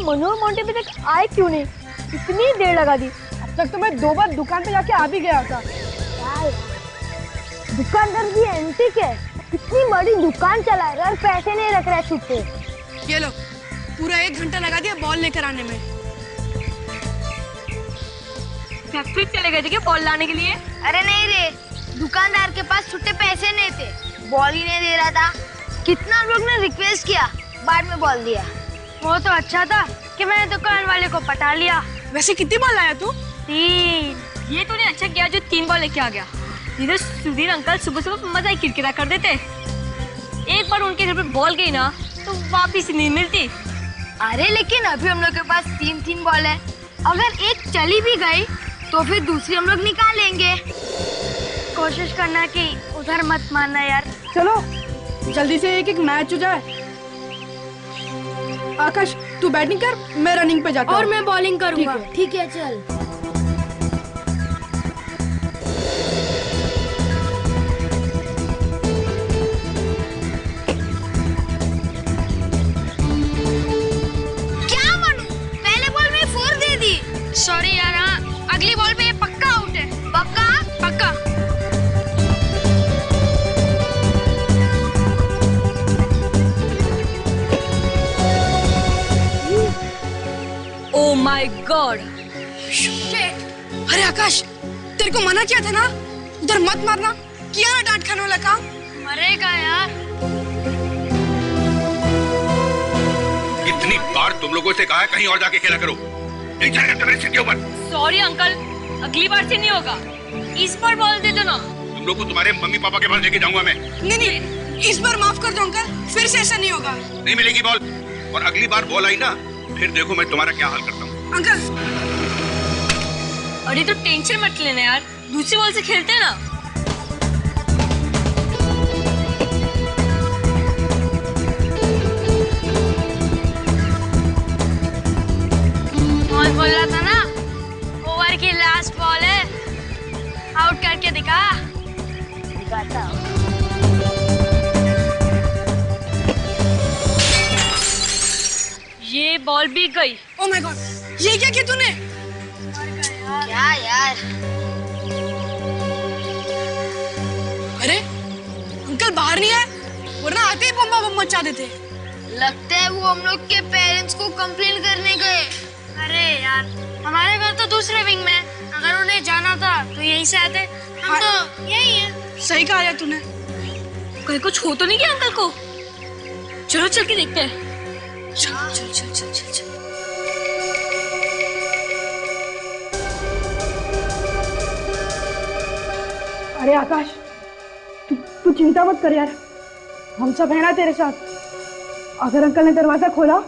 मनु और मोंटी अभी तक आए क्यों नहीं? इतनी देर लगा दी। अब तक तो मैं 2 बार दुकान पे जाके आ भी गया था। दुकानदार भी एंटिक है, इतनी बड़ी दुकान चला रहा है और पैसे नहीं रख रहा है छुट्टे। ये लो, पूरा 1 घंटा लगा दिया बॉल लेकर आने में। फैक्ट्री चले गए थे क्या बॉल लाने के लिए? अरे नहीं रे, दुकानदार के पास छुट्टे पैसे नहीं थे, बॉल ही नहीं दे रहा था। कितना लोग ने रिक्वेस्ट किया, बाद में बॉल दिया। वो तो अच्छा था कि मैंने दुकान वाले को पटा लिया। वैसे कितनी बॉल लाया तू? 3। ये तूने अच्छा किया जो 3 बॉल लेके आ गया। इधर सुधीर अंकल सुबह सुबह मजा ही किरकिरा कर देते। एक बार उनके घर पे बॉल गई ना तो वापिस नहीं मिलती। अरे लेकिन अभी हम लोग के पास 3 बॉल है, अगर एक चली भी गई तो फिर दूसरी हम लोग निकालेंगे। कोशिश करना कि उधर मत मारना यार। चलो जल्दी से एक मैच हो जाए। आकाश तू बैटिंग कर, मैं रनिंग पे जाता हूँ। और मैं बॉलिंग करूंगा। ठीक है चल। क्या मनु, पहले बॉल में 4 दे दी। सॉरी यार, हाँ अगली बॉल पे ये पक्का आउट है। पक्का? पक्का। Oh my God. अरे आकाश, तेरे को मना किया था ना उधर मत मारना, किया ना डांट खाने वाला काम। मरेगा यार। इतनी बार तुम लोगों से कहा है कहीं और जाके खेला करो, नहीं जाएगा तुम्हारी सीट के ऊपर। सॉरी अंकल, अगली बार से नहीं होगा। इस बार बॉल दे दो ना। तुम लोग को तुम्हारे मम्मी पापा के पास लेके जाऊंगा मैं। नहीं, इस बार माफ कर दो अंकल, फिर से ऐसा नहीं होगा। नहीं मिलेगी बॉल, और अगली बार बॉल आई ना फिर देखो मैं तुम्हारा क्या हाल करता हूँ। अंकल अरे तो टेंशन मत लेना यार, दूसरी बॉल से खेलते हैं ना। बॉल बोल रहा था ना, ओवर की लास्ट बॉल है, आउट करके दिखाता हूँ। ये बॉल भी गई। ओह माय गॉड, ये क्या किया तूने? क्या यार? अरे अंकल बाहर नहीं आए, वरना आते ही बम्बा बम मचा देते। लगता है वो हम लोग के पेरेंट्स को कंप्लेन करने गए। अरे यार, हमारे घर तो दूसरे विंग में, अगर उन्हें जाना था तो यहीं से आते। हम तो यही है। सही कहा यार तूने। कहीं कुछ हो तो नहीं गया अंकल को? चलो चल के देखते हैं। चल चल चल चल चल चल। अरे आकाश, तू चिंता मत कर यार, हम सब है ना तेरे साथ। अगर अंकल ने दरवाजा खोला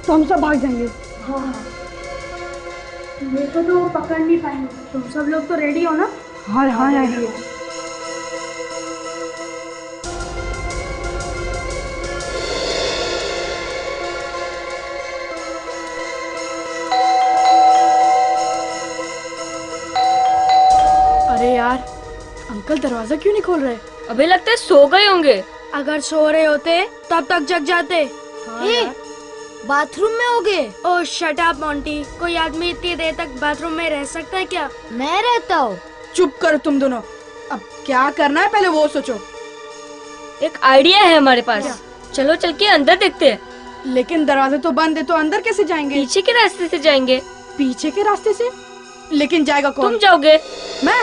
तो हम सब भाग जाएंगे। हाँ, मेरे को तो पकड़ नहीं पाएंगे। तुम सब लोग तो रेडी हो ना? हाँ हाँ यार। अरे यार, अंकल दरवाजा क्यों नहीं खोल रहे? अभी लगता है सो गए होंगे। अगर सो रहे होते तब तक जग जाते। बाथरूम में होगे? ओह शट अप मोंटी, कोई आदमी इतनी देर तक बाथरूम में रह सकता है क्या? मैं रहता हूँ। चुप करो तुम दोनों, अब क्या करना है पहले वो सोचो। एक आइडिया है हमारे पास, चलो चल के अंदर देखते हैं। लेकिन दरवाजा तो बंद है, तो अंदर कैसे जाएंगे? पीछे के रास्ते से जाएंगे। पीछे के रास्ते से? लेकिन जाएगा कौन? तुम जाओगे। मैं?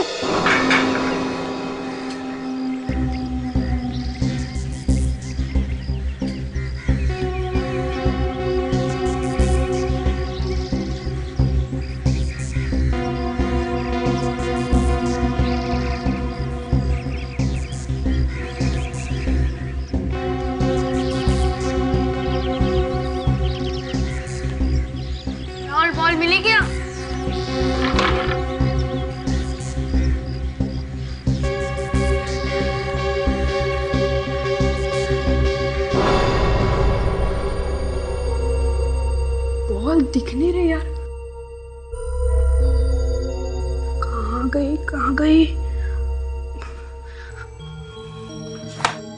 बॉल मिली क्या? बॉल दिख नहीं रही यार, कहाँ गई कहाँ गई?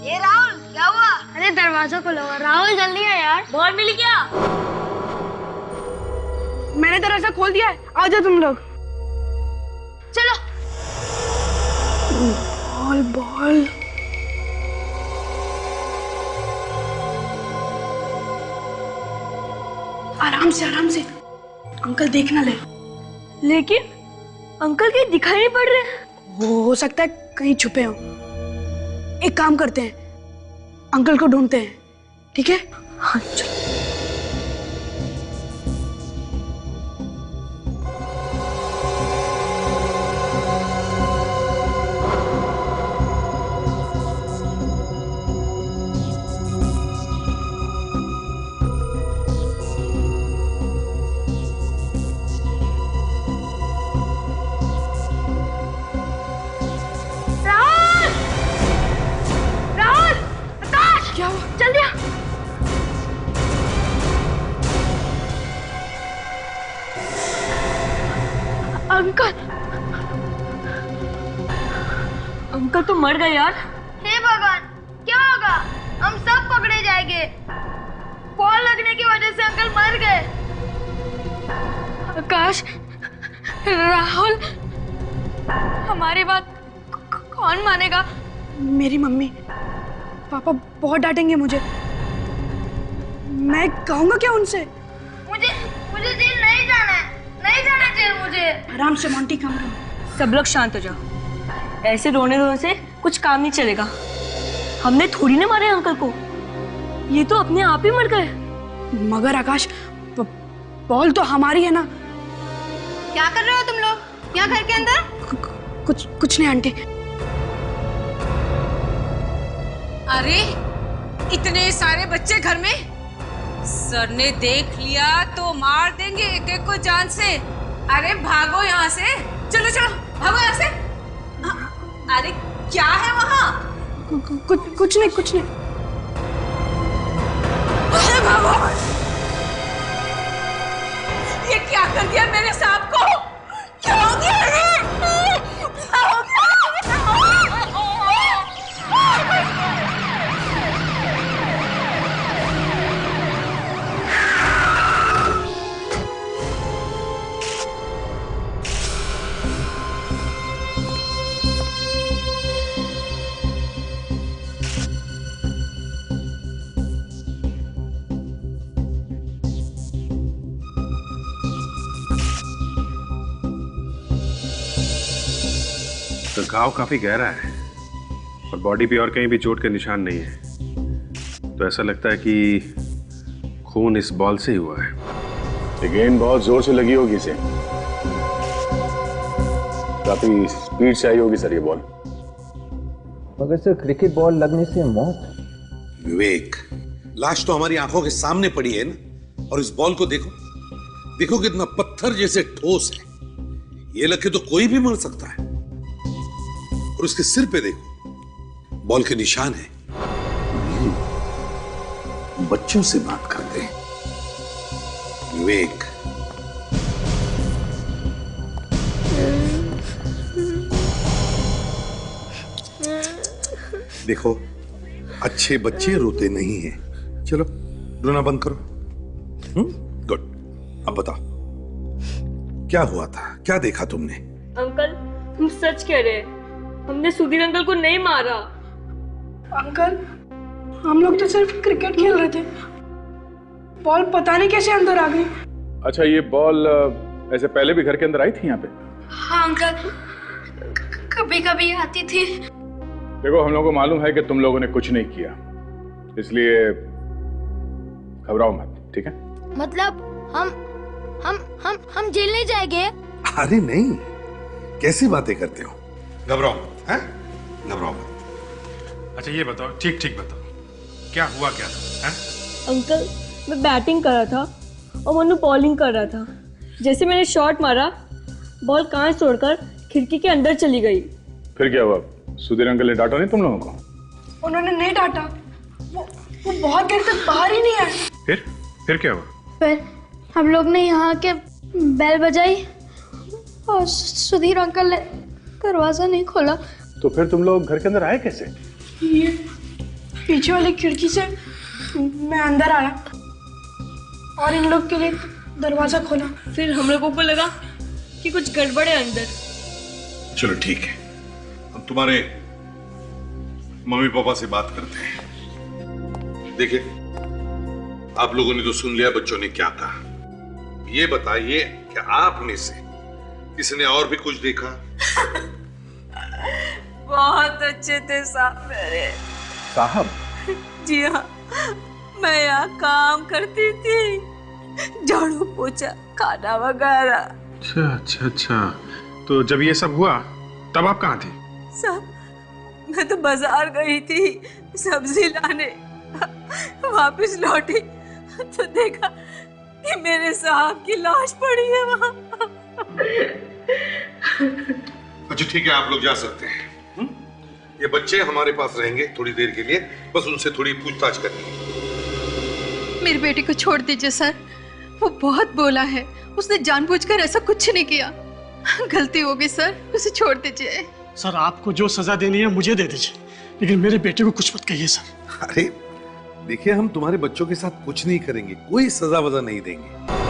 ये राहुल, क्या हुआ? अरे दरवाजा खोलो, राहुल जल्दी है यार। बॉल मिली क्या? मैंने दरवाजा खोल दिया है, आ जाओ तुम लोग। चलो। Ball ball. आराम से अंकल देख ना ले। लेकिन अंकल कहीं दिखाई नहीं पड़ रहे। हो सकता है कहीं छुपे हो। एक काम करते हैं, अंकल को ढूंढते हैं, ठीक है? हाँ चलो। क्या हुआ? जल्दी आ। अंकल अंकल तो मर गए यार। हे भगवान, क्या होगा? हम सब पकड़े जाएंगे। बॉल लगने की वजह से अंकल मर गए। आकाश, राहुल, हमारी बात कौन मानेगा? मेरी मम्मी पापा बहुत डांटेंगे मुझे। मैं कहूंगा क्या उनसे? मुझे जेल नहीं जाना है, नहीं जाना जेल मुझे। आराम से मोंटी, काम करो। सब लोग शांत हो जाओ। ऐसे रोने धोने से कुछ काम नहीं चलेगा। हमने थोड़ी ना मारे अंकल को, ये तो अपने आप ही मर गए। मगर आकाश, बॉल तो हमारी है ना। क्या कर रहे हो तुम लोग यहाँ घर के अंदर? कुछ नहीं आंटी। अरे इतने सारे बच्चे घर में, सर ने देख लिया तो मार देंगे एक एक को जान से। अरे भागो यहाँ से, चलो चलो भागो यहाँ से। अरे क्या है वहाँ? कुछ नहीं। अरे भागो। ये क्या कर दिया मेरे सांप को? क्या हो गया? क्या हो गया? तो घाव काफी गहरा है और बॉडी पे और कहीं भी चोट के निशान नहीं है। तो ऐसा लगता है कि खून इस बॉल से ही हुआ है। ये गेंद बहुत जोर से लगी होगी इसे, काफी स्पीड से आई होगी सर ये बॉल। मगर सर क्रिकेट बॉल लगने से मौत? विवेक, लाश तो हमारी आंखों के सामने पड़ी है ना, और इस बॉल को देखो, देखो कितना पत्थर जैसे ठोस है। ये लग के तो कोई भी मर सकता है। और उसके सिर पे देखो, बॉल के निशान है। बच्चों से बात करते हैं विवेक। देखो, अच्छे बच्चे रोते नहीं हैं। चलो रोना बंद करो। गुड। अब बताओ क्या हुआ था, क्या देखा तुमने? अंकल, तुम सच कह रहे हैं, हमने सुधीर अंकल को नहीं मारा। अंकल, हम लोग तो सिर्फ क्रिकेट खेल रहे थे, बॉल पता नहीं कैसे अंदर आ गई। अच्छा, ये बॉल ऐसे पहले भी घर के अंदर आई थी यहाँ पे? हाँ अंकल, कभी कभी आती थी। देखो, हम लोगों को मालूम है कि तुम लोगों ने कुछ नहीं किया, इसलिए घबराओ मत, ठीक है? मतलब हम जेल नहीं जाएंगे? अरे नहीं, कैसी बातें करते हो? घबराओ, हैं? घबराओ मत। अच्छा ये बताओ, ठीक ठीक बताओ, क्या हुआ क्या था? हैं? अंकल, मैं बैटिंग कर रहा था और मनु बॉलिंग कर रहा था। जैसे मैंने शॉट मारा, बॉल कांच तोड़कर खिड़की के अंदर चली गई। फिर क्या हुआ? सुधीर अंकल ने डांटा नहीं तुम लोगों को? उन्होंने नहीं डांटा, वो बहुत देर तक बाहर ही नहीं आए। फिर क्या हुआ? फिर हम लोग ने यहाँ के बेल बजाई और सुधीर अंकल ने दरवाजा नहीं खोला। तो फिर तुम लोग घर के अंदर आए कैसे? ये पीछे वाली खिड़की से मैं अंदर आया और इन लोग के लिए दरवाजा खोला। फिर हम लोगों को लगा कि कुछ गड़बड़ है अंदर। चलो ठीक है, हम तुम्हारे मम्मी पापा से बात करते हैं। देखिए, आप लोगों ने तो सुन लिया बच्चों ने क्या कहा। ये बताइए कि आप में से किसी ने और भी कुछ देखा? बहुत अच्छे थे साहब मेरे। साहब? जी हाँ, मैं यहाँ काम करती थी, झाड़ू पोछा खाना वगैरह। अच्छा अच्छा अच्छा, तो जब ये सब हुआ तब आप कहाँ थी? साहब मैं तो बाजार गई थी सब्जी लाने, वापस लौटी तो देखा कि मेरे साहब की लाश पड़ी है वहाँ। अच्छा ठीक है, आप लोग जा सकते हैं। ये बच्चे हमारे पास रहेंगे थोड़ी देर के लिए, बस उनसे थोड़ी पूछताछ करनी है। मेरी बेटी को छोड़ दीजिए सर, वो बहुत बोला है, उसने जानबूझकर ऐसा कुछ नहीं किया, गलती हो गई सर, उसे छोड़ दीजिए। सर आपको जो सजा देनी है मुझे दे दीजिए, लेकिन मेरे बेटे को कुछ मत कहिए सर। अरे देखिए, हम तुम्हारे बच्चों के साथ कुछ नहीं करेंगे, कोई सजा वजा नहीं देंगे।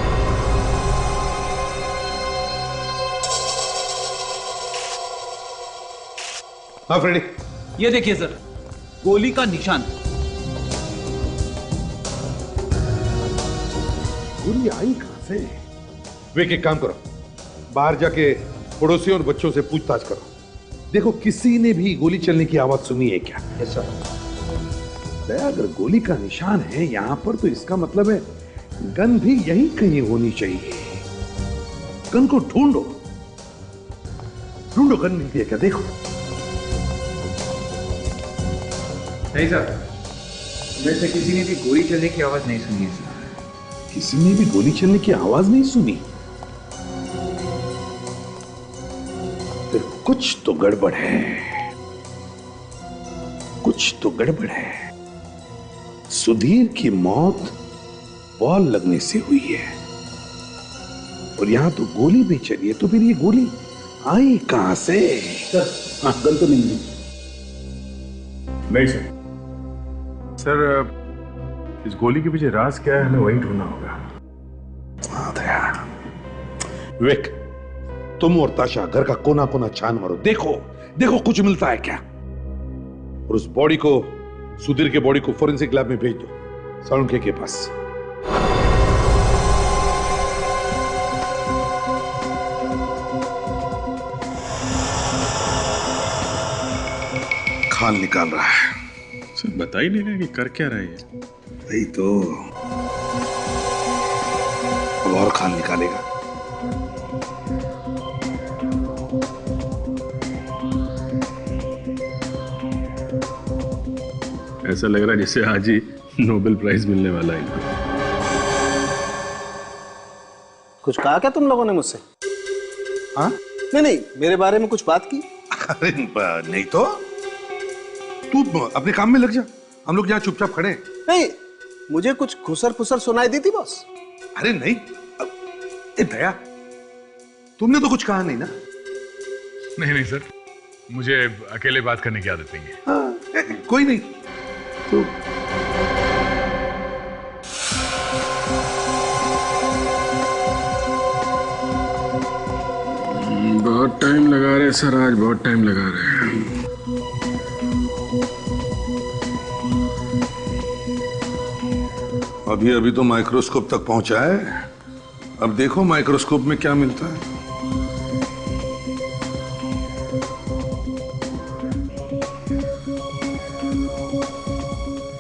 हाँ फ्रेडी, ये देखिए सर, गोली का निशान। गोली आई कहां से? वे एक काम करो, बाहर जाके पड़ोसियों और बच्चों से पूछताछ करो, देखो किसी ने भी गोली चलने की आवाज सुनी है क्या? Yes sir. अगर गोली का निशान है यहां पर तो इसका मतलब है गन भी यहीं कहीं होनी चाहिए। गन को ढूंढो, ढूंढो, गन मिलती है क्या देखो। नहीं सर, वैसे किसी ने भी गोली चलने की आवाज नहीं सुनी है सर। किसी ने भी गोली चलने की आवाज नहीं सुनी? फिर कुछ तो गड़बड़ है, कुछ तो गड़बड़ है। सुधीर की मौत बॉल लगने से हुई है और यहां तो गोली भी चली है, तो फिर ये गोली आई कहां से? सर हाँ, गन तो नहीं मिली। नहीं सर। सर इस गोली के पीछे राज क्या है, हमें वही ढूंढना होगा। विवेक, तुम और ताशा घर का कोना कोना छान मारो, देखो देखो कुछ मिलता है क्या। और उस बॉडी को, सुधीर के बॉडी को फोरेंसिक लैब में भेज दो, साळुंखे के पास। खाल निकाल रहा है। सर बता ही नहीं रहा कि कर क्या रहा है ये। वही तो, अब और खाल निकालेगा। ऐसा लग रहा है जैसे आज ही नोबेल प्राइज मिलने वाला है। कुछ कहा क्या तुम लोगों ने मुझसे? हाँ? नहीं, मेरे बारे में कुछ बात की? अरे नहीं तो, तू अपने काम में लग जा, हम लोग यहाँ चुपचाप खड़े हैं। नहीं, मुझे कुछ खुसर खुसर सुनाई दी थी बॉस। अरे नहीं, दया, तुमने तो कुछ कहा नहीं ना? नहीं सर, मुझे अकेले बात करने की आदत नहीं है। हाँ, कोई नहीं तो। बहुत टाइम लगा रहे सर, आज बहुत टाइम लगा रहे हैं। अभी अभी तो माइक्रोस्कोप तक पहुंचा है, अब देखो माइक्रोस्कोप में क्या मिलता है।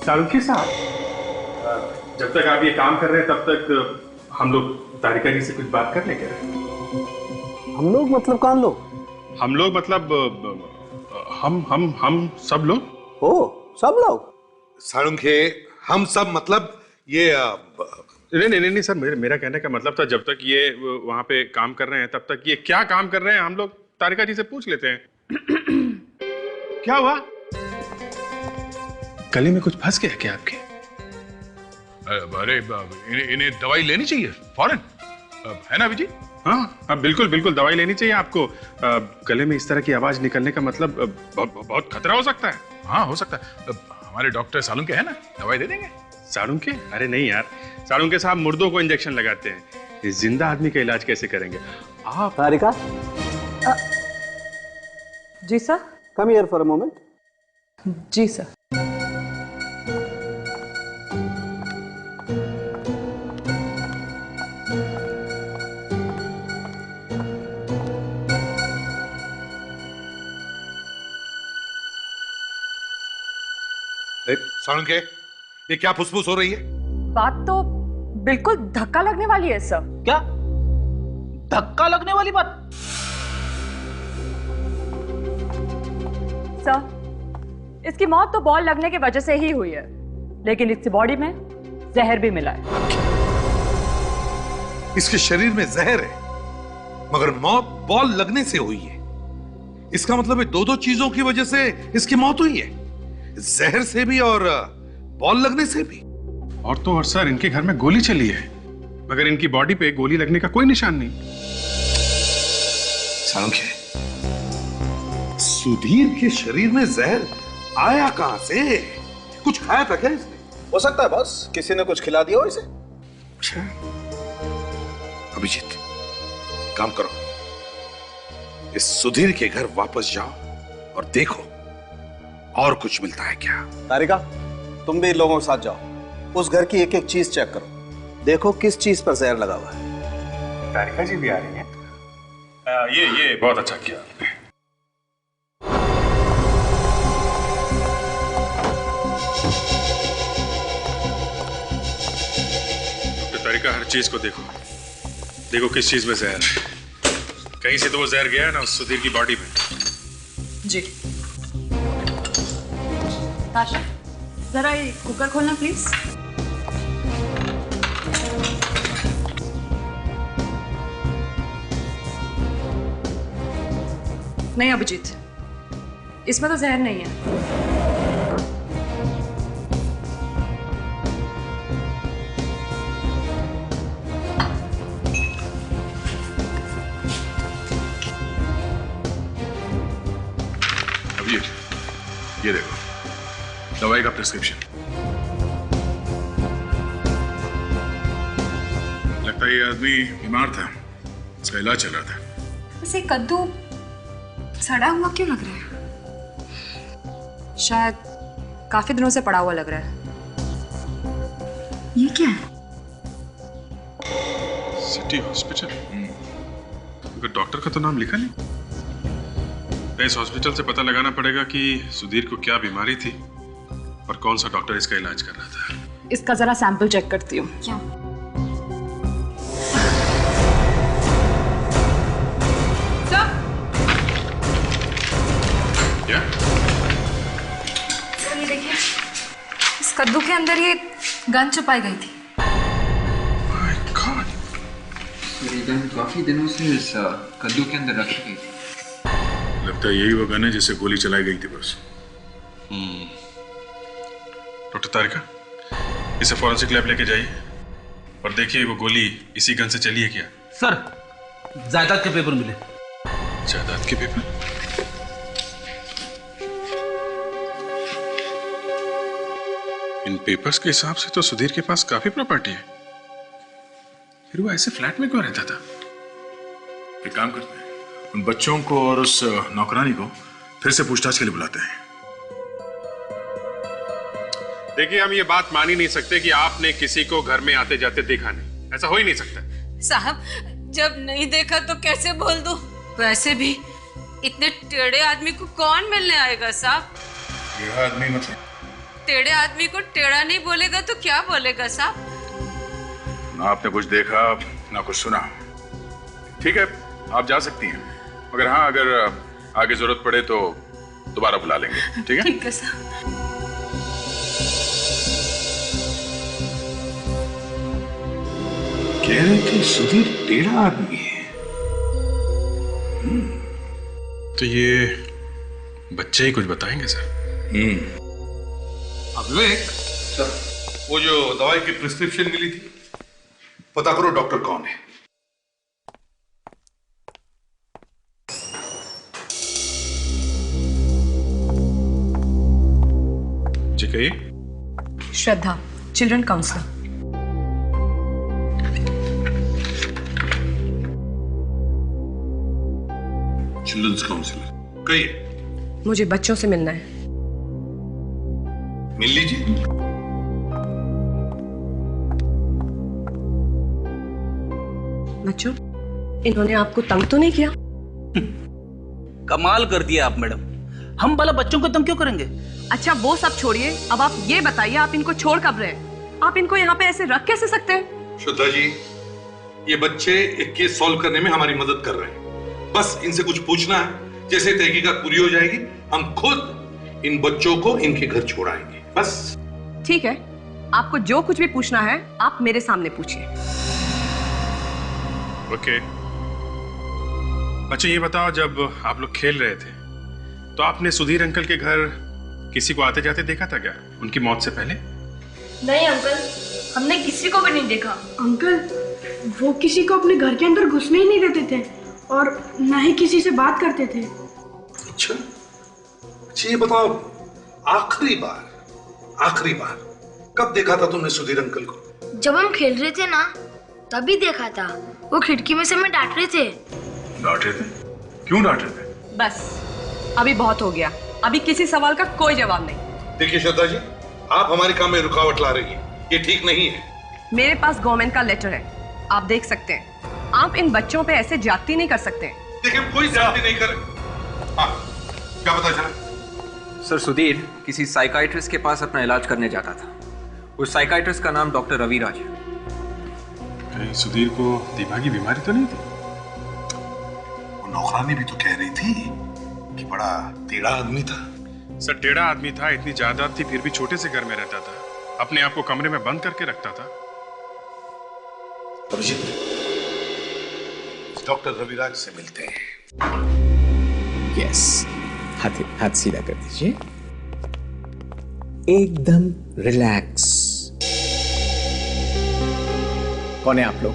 साळुंखे साहब, जब तक आप ये काम कर रहे हैं तब तक हम लोग तारिका जी से कुछ बात कर लें क्या? हम लोग मतलब कौन लोग? हम लोग मतलब हम सब लोग। ओ, सब लोग? साळुंखे, हम सब मतलब ये नहीं सर, मेरा कहने का मतलब था जब तक ये वहां पे काम कर रहे हैं तब तक ये क्या काम कर रहे हैं हम लोग तारिका जी से पूछ लेते हैं। क्या हुआ? गले में कुछ फंस गया क्या आपके? अरे इन्हें दवाई लेनी चाहिए फौरन, है ना विजी? हाँ बिल्कुल बिल्कुल, दवाई लेनी चाहिए आपको। गले में इस तरह की आवाज निकलने का मतलब बहुत खतरा हो सकता है। हाँ हो सकता है, हमारे डॉक्टर साळुंखे है ना, दवाई दे देंगे। साळुंखे? अरे नहीं यार, साळुंखे साहब मुर्दों को इंजेक्शन लगाते हैं, इस जिंदा आदमी का इलाज कैसे करेंगे आप? तारिका, जी sir. Come here for a moment. जी सर। साळुंखे, ये क्या फुसफुस हो रही है? बात तो बिल्कुल धक्का लगने वाली है सर। क्या धक्का लगने वाली बात? सर, इसकी मौत तो बॉल लगने की वजह से ही हुई है, लेकिन इसकी बॉडी में जहर भी मिला है। इसके शरीर में जहर है, मगर मौत बॉल लगने से हुई है। इसका मतलब है दो चीजों की वजह से इसकी मौत हुई है, जहर से भी और बॉल लगने से भी। और तो और सर, इनके घर में गोली चली है, मगर इनकी बॉडी पे गोली लगने का कोई निशान नहीं। साळुंखे, सुधीर के शरीर में जहर आया कहां से? कुछ खाया था क्या इसने? हो सकता है बॉस, किसी ने कुछ खिला दिया हो इसे। अभिजीत, काम करो, इस सुधीर के घर वापस जाओ और देखो और कुछ मिलता है क्या। तारिका, तुम भी इन लोगों के साथ जाओ, उस घर की एक एक चीज चेक करो, देखो किस चीज पर जहर लगा हुआ है। तारिका जी भी आ रही हैं। ये बहुत अच्छा किया आपने। डॉक्टर तारिका, हर चीज को देखो, देखो किस चीज में जहर है। कहीं से तो वो जहर गया है ना उस सुधीर की बॉडी में। जी। ताशा, जरा ये कुकर खोलना प्लीज। नहीं अभिजीत, इसमें तो जहर नहीं है। अभिजीत, ये देखो दवाई का प्रिस्क्रिप्शन। लगता है ये आदमी बीमार था, इसका इलाज चल रहा था। वैसे कद्दू सड़ा हुआ क्यों लग रहा है? शायद काफी दिनों से पड़ा हुआ लग रहा है। ये क्या है? सिटी हॉस्पिटल, मगर डॉक्टर का तो नाम लिखा नहीं। इस हॉस्पिटल से पता लगाना पड़ेगा कि सुधीर को क्या बीमारी थी और कौन सा डॉक्टर इसका इलाज कर रहा था। इसका जरा सैंपल चेक करती हूँ। क्या? क्या? तो ये देखिए, इस कद्दू के अंदर ये गन छुपाई गई थी। My God! ये गन काफी दिनों से इस कद्दू के अंदर रखी गई थी। लगता है यही वो गन है जिससे गोली चलाई गई थी बस। डॉक्टर तारिका, इसे फॉरेंसिक लैब लेके जाइए और देखिए वो गोली इसी गन से चली है क्या। सर, जायदाद के पेपर मिले। जायदाद के पेपर? इन पेपर्स के हिसाब से तो सुधीर के पास काफी प्रॉपर्टी है, फिर वो ऐसे फ्लैट में क्यों रहता था? एक काम करते हैं, उन बच्चों को और उस नौकरानी को फिर से पूछताछ के लिए बुलाते हैं। देखिए, हम ये बात मान ही नहीं सकते कि आपने किसी को घर में आते जाते देखा नहीं। ऐसा हो ही नहीं सकता। साहब, जब नहीं देखा तो कैसे बोल दूं? वैसे भी इतने टेढ़े आदमी को कौन मिलने आएगा साहब? टेढ़ा आदमी मतलब? टेढ़े आदमी को टेढ़ा नहीं बोलेगा तो क्या बोलेगा साहब? ना आपने कुछ देखा ना कुछ सुना। ठीक है, आप जा सकती हैं, मगर हाँ, अगर आगे जरूरत पड़े तो दोबारा बुला लेंगे। ठीक है? ठीक है साहब। कह रहे थे सुधीर टेढ़ा आदमी है। तो ये बच्चे ही कुछ बताएंगे सर। विवेक, वो जो दवाई की प्रिस्क्रिप्शन मिली थी, पता करो डॉक्टर कौन है। जी कहिए। Shraddha, children counsellor. Children's counsellor. कहिए। मुझे बच्चों से मिलना है। मिल लीजिए। बच्चों, इन्होंने आपको तंग तो नहीं किया? कमाल कर दिया आप मैडम, हम भला बच्चों को तंग क्यों करेंगे? अच्छा वो सब छोड़िए, अब आप ये बताइए आप इनको छोड़ कब रहे? आप इनको यहाँ पे ऐसे रख कैसे सकते हैं? श्रद्धा जी, ये बच्चे एक केस सॉल्व करने में हमारी मदद कर रहे हैं। बस इनसे कुछ पूछना है, जैसे तहकीकात पूरी हो जाएगी हम खुद इन बच्चों को इनके घर छोड़ाएंगे। बस ठीक है, आपको जो कुछ भी पूछना है आप मेरे सामने पूछिए। ओके। बच्चे ये बताओ, जब आप लोग खेल रहे थे तो आपने सुधीर अंकल के घर किसी को आते जाते देखा था क्या, उनकी मौत से पहले? नहीं अंकल, हमने किसी को भी नहीं देखा। अंकल, वो किसी को अपने घर के अंदर घुसने ही नहीं देते थे और न ही किसी से बात करते थे। अच्छा, ये बताओ, आखिरी बार कब देखा था तुमने सुधीर अंकल को? जब हम खेल रहे थे ना, तभी देखा था। वो खिड़की में से हमें डांट रहे थे। डांट रहे थे? क्यों डांट रहे थे? बस अभी बहुत हो गया, अभी किसी सवाल का कोई जवाब नहीं। देखिए श्रद्धा जी, आप हमारे काम में रुकावट ला रही हैं, ये ठीक नहीं है। मेरे पास गवर्नमेंट का लेटर है, आप देख सकते हैं। आप इन बच्चों पे ऐसे जाती नहीं कर सकते। देखिए, कोई जाती नहीं करे। हाँ, क्या पता चला? सर, सुधीर किसी साइकाइट्रिस्ट के पास अपना इलाज करने जाता था। उस साइकाइट्रिस्ट का नाम डॉक्टर रविराज है। कहीं सुधीर को दिमागी बीमारी तो नहीं थी? वो नौकरानी भी तो कह रही थी कि बड़ा टेढ़ा आदमी था। सर, टेढ़ा आदमी था, इतनी जायदाद थी, फिर भी छोटे से घर में रहता था, अपने आप को कमरे में बंद करके रखता था। अभिजीत, डॉक्टर रविराज से मिलते हैं। यस, हाथ सीधा कर दीजिए, एकदम रिलैक्स। कौन है आप लोग?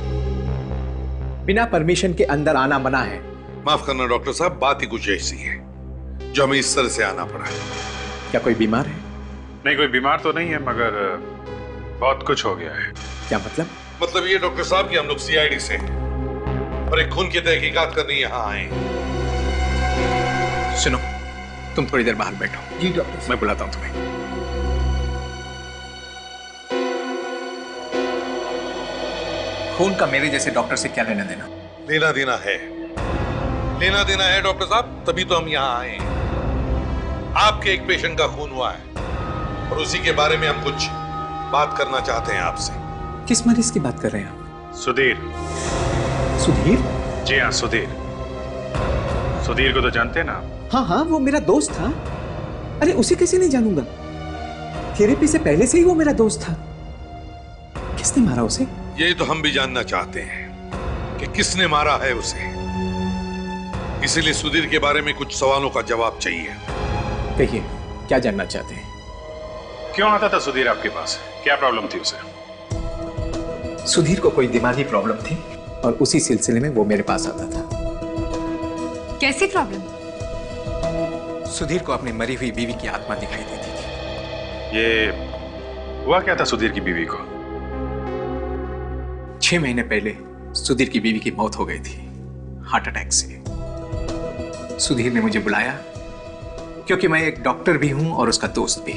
बिना परमिशन के अंदर आना मना है। माफ करना डॉक्टर साहब, बात ही कुछ ऐसी है जो हमें इस तरह से आना पड़ा है। क्या कोई बीमार है? नहीं, कोई बीमार तो नहीं है, मगर बहुत कुछ हो गया है। क्या मतलब? मतलब ये डॉक्टर साहब कि हम लोग सीआईडी से और एक खून की तहकीकात करने यहाँ आए। सुनो, तुम थोड़ी देर बाहर बैठो। जी डॉक्टर, मैं बुलाता हूं तुम्हें। खून का मेरे जैसे डॉक्टर से क्या लेना देना? लेना देना है डॉक्टर साहब, तभी तो हम यहाँ आए हैं। आपके एक पेशेंट का खून हुआ है और उसी के बारे में हम कुछ बात करना चाहते हैं आपसे। किस मरीज की बात कर रहे हैं आप? सुधीर। सुधीर? जी हाँ, सुधीर। सुधीर को तो जानते हैं ना? हाँ, वो मेरा दोस्त था। अरे उसे कैसे नहीं जानूंगा? थेरेपी से पहले से ही वो मेरा दोस्त था। किसने मारा उसे? यही तो हम भी जानना चाहते हैं कि किसने मारा है उसे। इसीलिए सुधीर के बारे में कुछ सवालों का जवाब चाहिए। कहिए, क्या जानना चाहते हैं? क्यों आता था सुधीर आपके पास? क्या प्रॉब्लम थी उसे? सुधीर को कोई दिमागी प्रॉब्लम थी और उसी सिलसिले में वो मेरे पास आता था। कैसी प्रॉब्लम? सुधीर को अपनी मरी हुई बीवी की आत्मा दिखाई देती थी। ये हुआ क्या था सुधीर की बीवी को? 6 महीने पहले सुधीर की बीवी की मौत हो गई थी, हार्ट अटैक से। सुधीर ने मुझे बुलाया क्योंकि मैं एक डॉक्टर भी हूं और उसका दोस्त भी।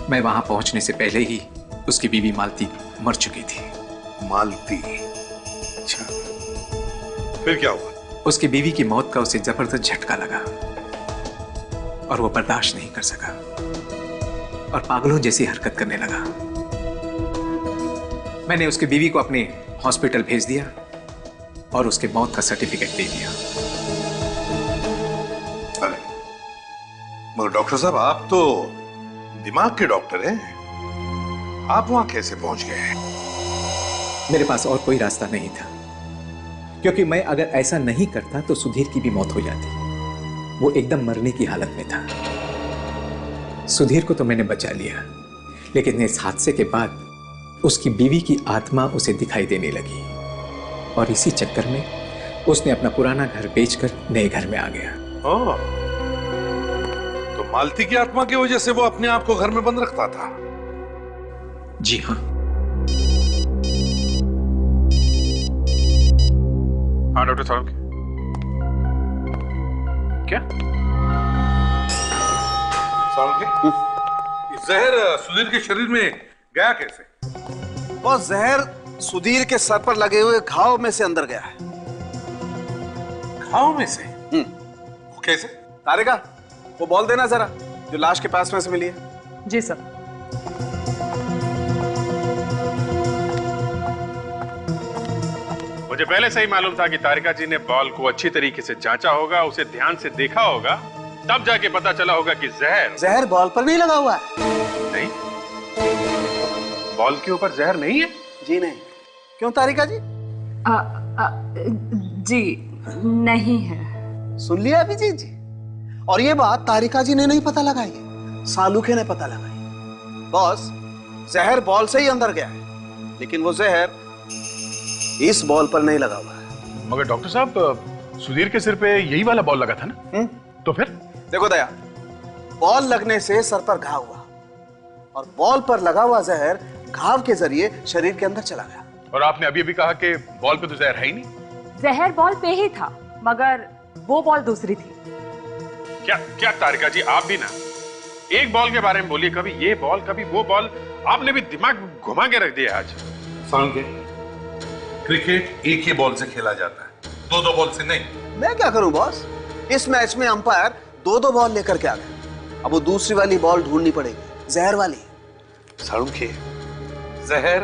मैं वहां पहुंचने से पहले ही उसकी बीवी मालती मर चुकी थी। मालती? अच्छा, फिर क्या हुआ? उसकी बीवी की मौत का उसे जबरदस्त झटका लगा और वो बर्दाश्त नहीं कर सका और पागलों जैसी हरकत करने लगा। मैंने उसकी बीवी को अपने हॉस्पिटल भेज दिया और उसके मौत का सर्टिफिकेट दे दिया। अरे मगर डॉक्टर साहब, आप तो दिमाग के डॉक्टर हैं, आप वहां कैसे पहुंच गए? मेरे पास और कोई रास्ता नहीं था, क्योंकि मैं अगर ऐसा नहीं करता तो सुधीर की भी मौत हो जाती। वो एकदम मरने की हालत में था। सुधीर को तो मैंने बचा लिया, लेकिन इस हादसे के बाद उसकी बीवी की आत्मा उसे दिखाई देने लगी और इसी चक्कर में उसने अपना पुराना घर बेचकर नए घर में आ गया। ओह, तो मालती की आत्मा की वजह से वो अपने आप को घर में बंद रखता था? जी हाँ। हाँ डॉक्टर साहब, क्या? जहर सुधीर के शरीर में गया कैसे? बॉस, जहर सुधीर के सर पर लगे हुए घाव में से अंदर गया है। घाव में से? वो कैसे? तारिका, वो बॉल देना जरा, जो लाश के पास में से मिली है। जी सर। मुझे पहले से ही मालूम था कि तारिका जी ने बॉल को अच्छी तरीके से जांचा होगा, उसे ध्यान से देखा होगा, तब जाके पता चला होगा कि जहर बॉल पर नहीं लगा हुआ है। नहीं, बॉल के ऊपर जहर नहीं है। जी नहीं। क्यों तारिका जी? जी नहीं है। सुन लिया अभिजीत जी? और ये बात तारिका जी ने नहीं पता लगाई, सालूखे ने पता लगाई। बॉस, जहर बॉल से ही अंदर गया है, लेकिन वो जहर इस बॉल पर नहीं लगा हुआ है। मगर डॉक्टर साहब, सुधीर के सिर पे यही वाला बॉल लगा था ना? तो फिर? देखो दया, बॉल लगने से सर पर घाव हुआ और बॉल पर लगा हुआ जहर घाव के जरिए शरीर के अंदर चला गया। और आपने अभी भी कहा कि बॉल पे तो जहर है ही नहीं। जहर बॉल पे ही था, मगर वो बॉल दूसरी थी। क्या तारिका जी, आप भी ना एक बॉल के बारे में बोलिए, कभी ये बॉल कभी वो बॉल, आपने भी दिमाग घुमा के रख दिया आज। क्रिकेट एक ही बॉल से खेला जाता है, दो बॉल से नहीं। मैं क्या करूं बॉस, इस मैच में अंपायर दो बॉल लेकर के आ गए। अब वो दूसरी वाली बॉल ढूंढनी पड़ेगी, जहर वाली। सालुखे, जहर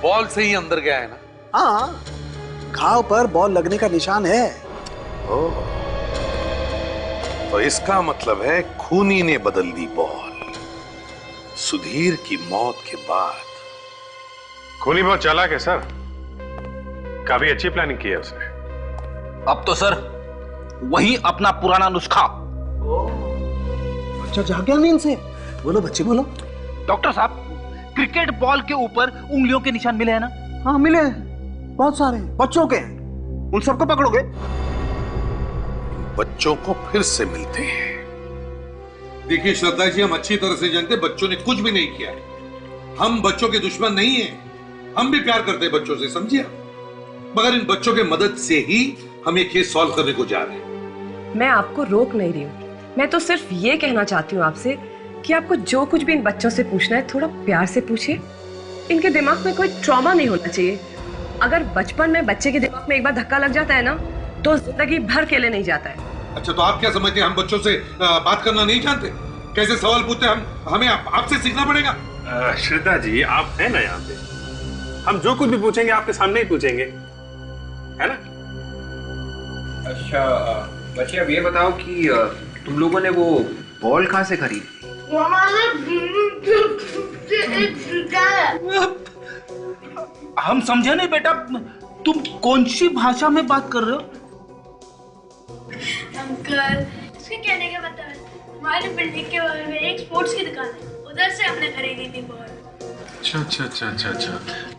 बॉल से ही अंदर गया है ना? हाँ, घाव पर बॉल लगने का निशान है। तो इसका मतलब है खूनी ने बदल दी बॉल सुधीर की मौत के बाद। खूनी बहुत चालाक है सर, काफी अच्छी प्लानिंग की है उसने। अब तो सर वही अपना पुराना नुस्खा। अच्छा, जाग गया नींद से? बोलो बच्चे बोलो। डॉक्टर साहब, क्रिकेट बॉल के ऊपर उंगलियों के निशान मिले हैं ना? हाँ मिले, बहुत सारे बच्चों के। उन सबको पकड़ोगे? बच्चों को फिर से मिलते हैं। देखिए श्रद्धा जी, हम अच्छी तरह से जानते बच्चों ने कुछ भी नहीं किया। हम बच्चों के दुश्मन नहीं हैं, हम भी प्यार करते हैं बच्चों से, समझिए। मगर इन बच्चों के मदद से ही हम ये केस सॉल्व करने को जा रहे हैं। मैं आपको रोक नहीं रही हूँ, मैं तो सिर्फ ये कहना चाहती हूँ आपसे कि आपको जो कुछ भी इन बच्चों से पूछना है थोड़ा प्यार से पूछिए। इनके दिमाग में कोई ट्रॉमा नहीं होना चाहिए। अगर बचपन में बच्चे के दिमाग में एक बार धक्का लग जाता है ना, तो जिंदगी भर के लिए नहीं जाता है। अच्छा, तो आप क्या समझते हैं हम बच्चों से बात करना नहीं जानते? कैसे सवाल पूछते हैं हमें आपसे सीखना पड़ेगा। श्रद्धा जी, आप हैं ना यहाँ पे, हम जो कुछ भी पूछेंगे आपके सामने ही पूछेंगे, है ना? अच्छा बच्चे, अब ये बताओ कि तुम लोगों ने वो बॉल कहाँ से खरीदी? हम समझे नहीं बेटा, तुम कौन सी भाषा में बात कर रहे हो? अंकल, इसके कहने का मतलब है हमारी बिल्डिंग के बगल में एक स्पोर्ट्स की दुकान है, उधर से हमने खरीदी थी बॉल। अच्छा।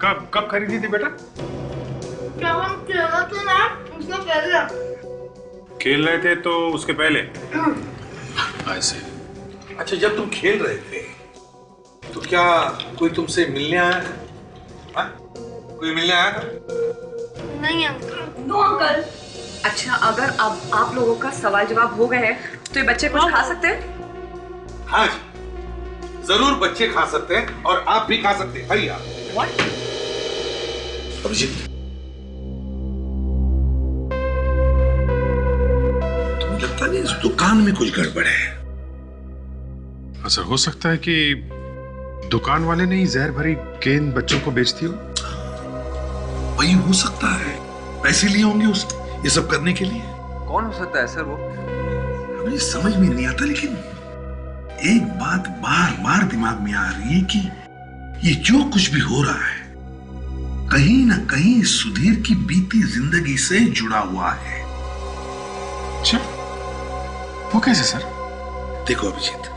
कब खरीदी थी बेटा? जब हम खेल रहे थे ना, उसके पहले। खेल रहे थे तो उसके पहले? ऐसे। अच्छा, जब तुम खेल रहे थे तो क्या कोई तुमसे मिलने आया? कोई मिलने आया? नहीं अंकल। No uncle. अच्छा, अगर अब आप लोगों का सवाल जवाब हो गए हैं तो ये बच्चे कुछ खा सकते हैं? हाँ जी, जरूर बच्चे खा सकते हैं और आप भी खा सकते हैं। भैया अभिजीत, तुम्हें लगता नहीं इस दुकान में कुछ गड़बड़ है? सर, हो सकता है कि दुकान वाले ने ही जहर भरी गेंद बच्चों को बेच दी हो। वही हो सकता है, पैसे लिए होंगे उसने ये सब करने के लिए। कौन हो सकता है सर वो? मुझे समझ में नहीं आता, लेकिन एक बात बार बार दिमाग में आ रही है कि ये जो कुछ भी हो रहा है कहीं ना कहीं सुधीर की बीती जिंदगी से जुड़ा हुआ है। अच्छा, वो कैसे सर? देखो अभिजीत,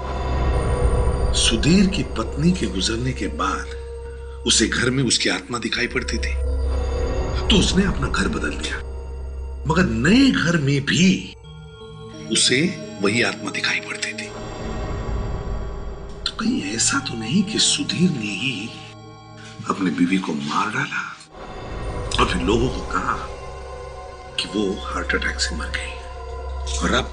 सुधीर की पत्नी के गुजरने के बाद उसे घर में उसकी आत्मा दिखाई पड़ती थी, तो उसने अपना घर बदल दिया, मगर नए घर में भी उसे वही आत्मा दिखाई पड़ती थी। तो कहीं ऐसा तो नहीं कि सुधीर ने ही अपनी बीवी को मार डाला और फिर लोगों को कहा कि वो हार्ट अटैक से मर गई और अब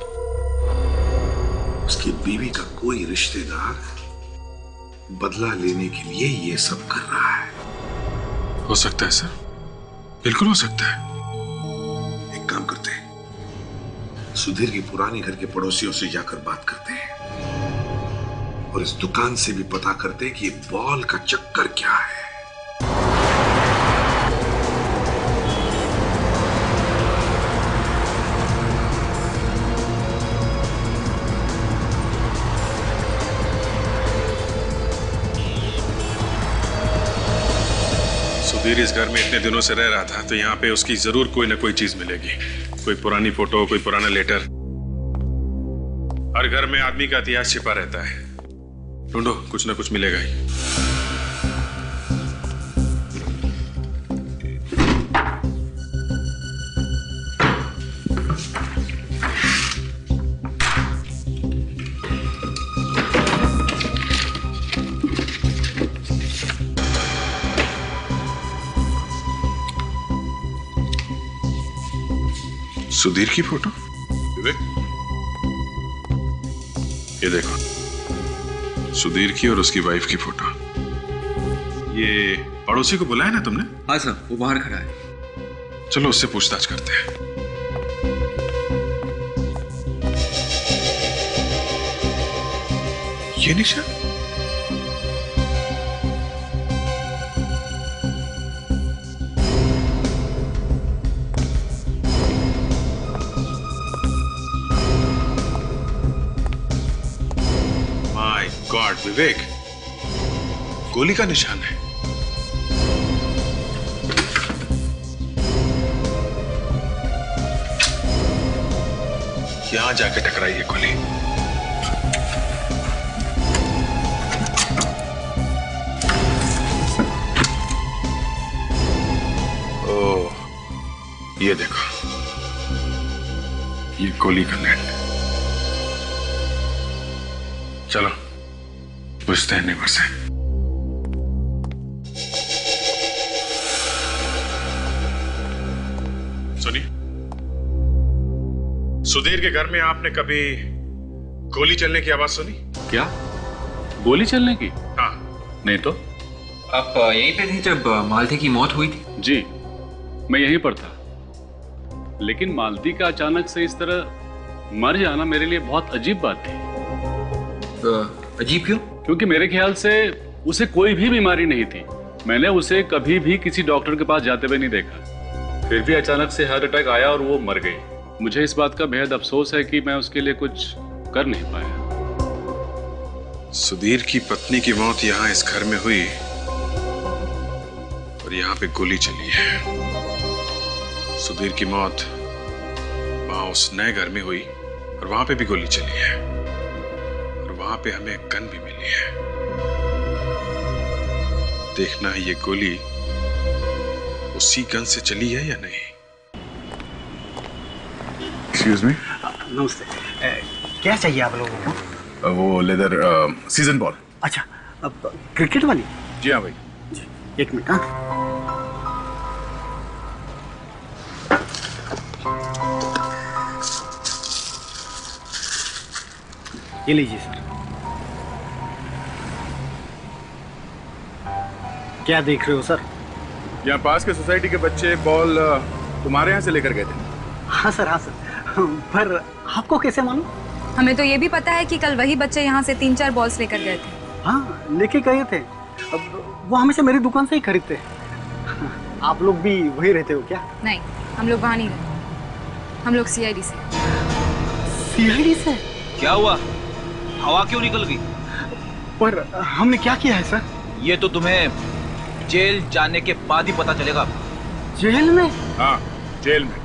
उसकी बीवी का कोई रिश्तेदार बदला लेने के लिए ये सब कर रहा है। हो सकता है सर, बिल्कुल हो सकता है। एक काम करते हैं, सुधीर की पुरानी घर के पड़ोसियों से जाकर बात करते हैं और इस दुकान से भी पता करते हैं कि ये बॉल का चक्कर क्या है। सुधीर इस घर में इतने दिनों से रह रहा था तो यहाँ पे उसकी जरूर कोई ना कोई चीज मिलेगी। कोई पुरानी फोटो, कोई पुराना लेटर। हर घर में आदमी का इतिहास छिपा रहता है। ढूंढो, कुछ ना कुछ मिलेगा ही। सुधीर की फोटो? विवेक, ये देखो, सुधीर की और उसकी वाइफ की फोटो। ये पड़ोसी को बुलाया ना तुमने? हाँ सर, वो बाहर खड़ा है। चलो उससे पूछताछ करते हैं। ये निशान? गॉड विवेक, गोली का निशान है। यहां जाके टकराई है गोली। ओह, ये देखो, ये गोली का नेट। चलो पूछते हैं नेबर से। सुनिए, सुधीर के घर में आपने कभी गोली चलने की आवाज सुनी? क्या? गोली चलने की? हाँ। नहीं तो। आप यहीं पे थे जब मालती की मौत हुई थी? जी, मैं यहीं पर था। लेकिन मालती का अचानक से इस तरह मर जाना मेरे लिए बहुत अजीब बात थी। अजीब क्यों? क्योंकि मेरे ख्याल से उसे कोई भी बीमारी नहीं थी। मैंने उसे कभी भी किसी डॉक्टर के पास जाते हुए नहीं देखा। फिर भी अचानक से हार्ट अटैक आया और वो मर गई। मुझे इस बात का बेहद अफसोस है कि मैं उसके लिए कुछ कर नहीं पाया। सुधीर की पत्नी की मौत यहाँ इस घर में हुई और यहाँ पे गोली चली है। सुधीर की मौत वहां उस नए घर में हुई और वहां पे भी गोली चली है और वहां पे हमें गन भी मिली है। देखना है ये गोली उसी गन से चली है या नहीं। Excuse me. नमस्ते। क्या चाहिए आप लोगों को? वो लेदर सीजन बॉल। अच्छा, अब क्रिकेट वाली? जी हाँ भाई। एक मिनट। हाँ, ये लीजिए सर। क्या देख रहे हो सर? यहाँ पास के सोसाइटी के बच्चे बॉल तुम्हारे यहाँ से लेकर गए थे। हाँ सर, हाँ सर। पर आपको कैसे मालूम? हमें तो ये भी पता है कि कल वही बच्चे यहाँ से 3-4 बॉल्स लेकर गए थे। हाँ, लेके गए थे। अब वो हमेशा मेरी दुकान से ही खरीदते हैं। आप लोग भी वही रहते हो क्या? नहीं, हम लोग वहाँ नहीं रहते। हम लोग CID से। CID से? क्या हुआ? हवा क्यों निकल गई? पर हमने क्या किया है सर? ये तो तुम्हें जेल जाने के बाद ही पता चलेगा। जेल में? हाँ, जेल में।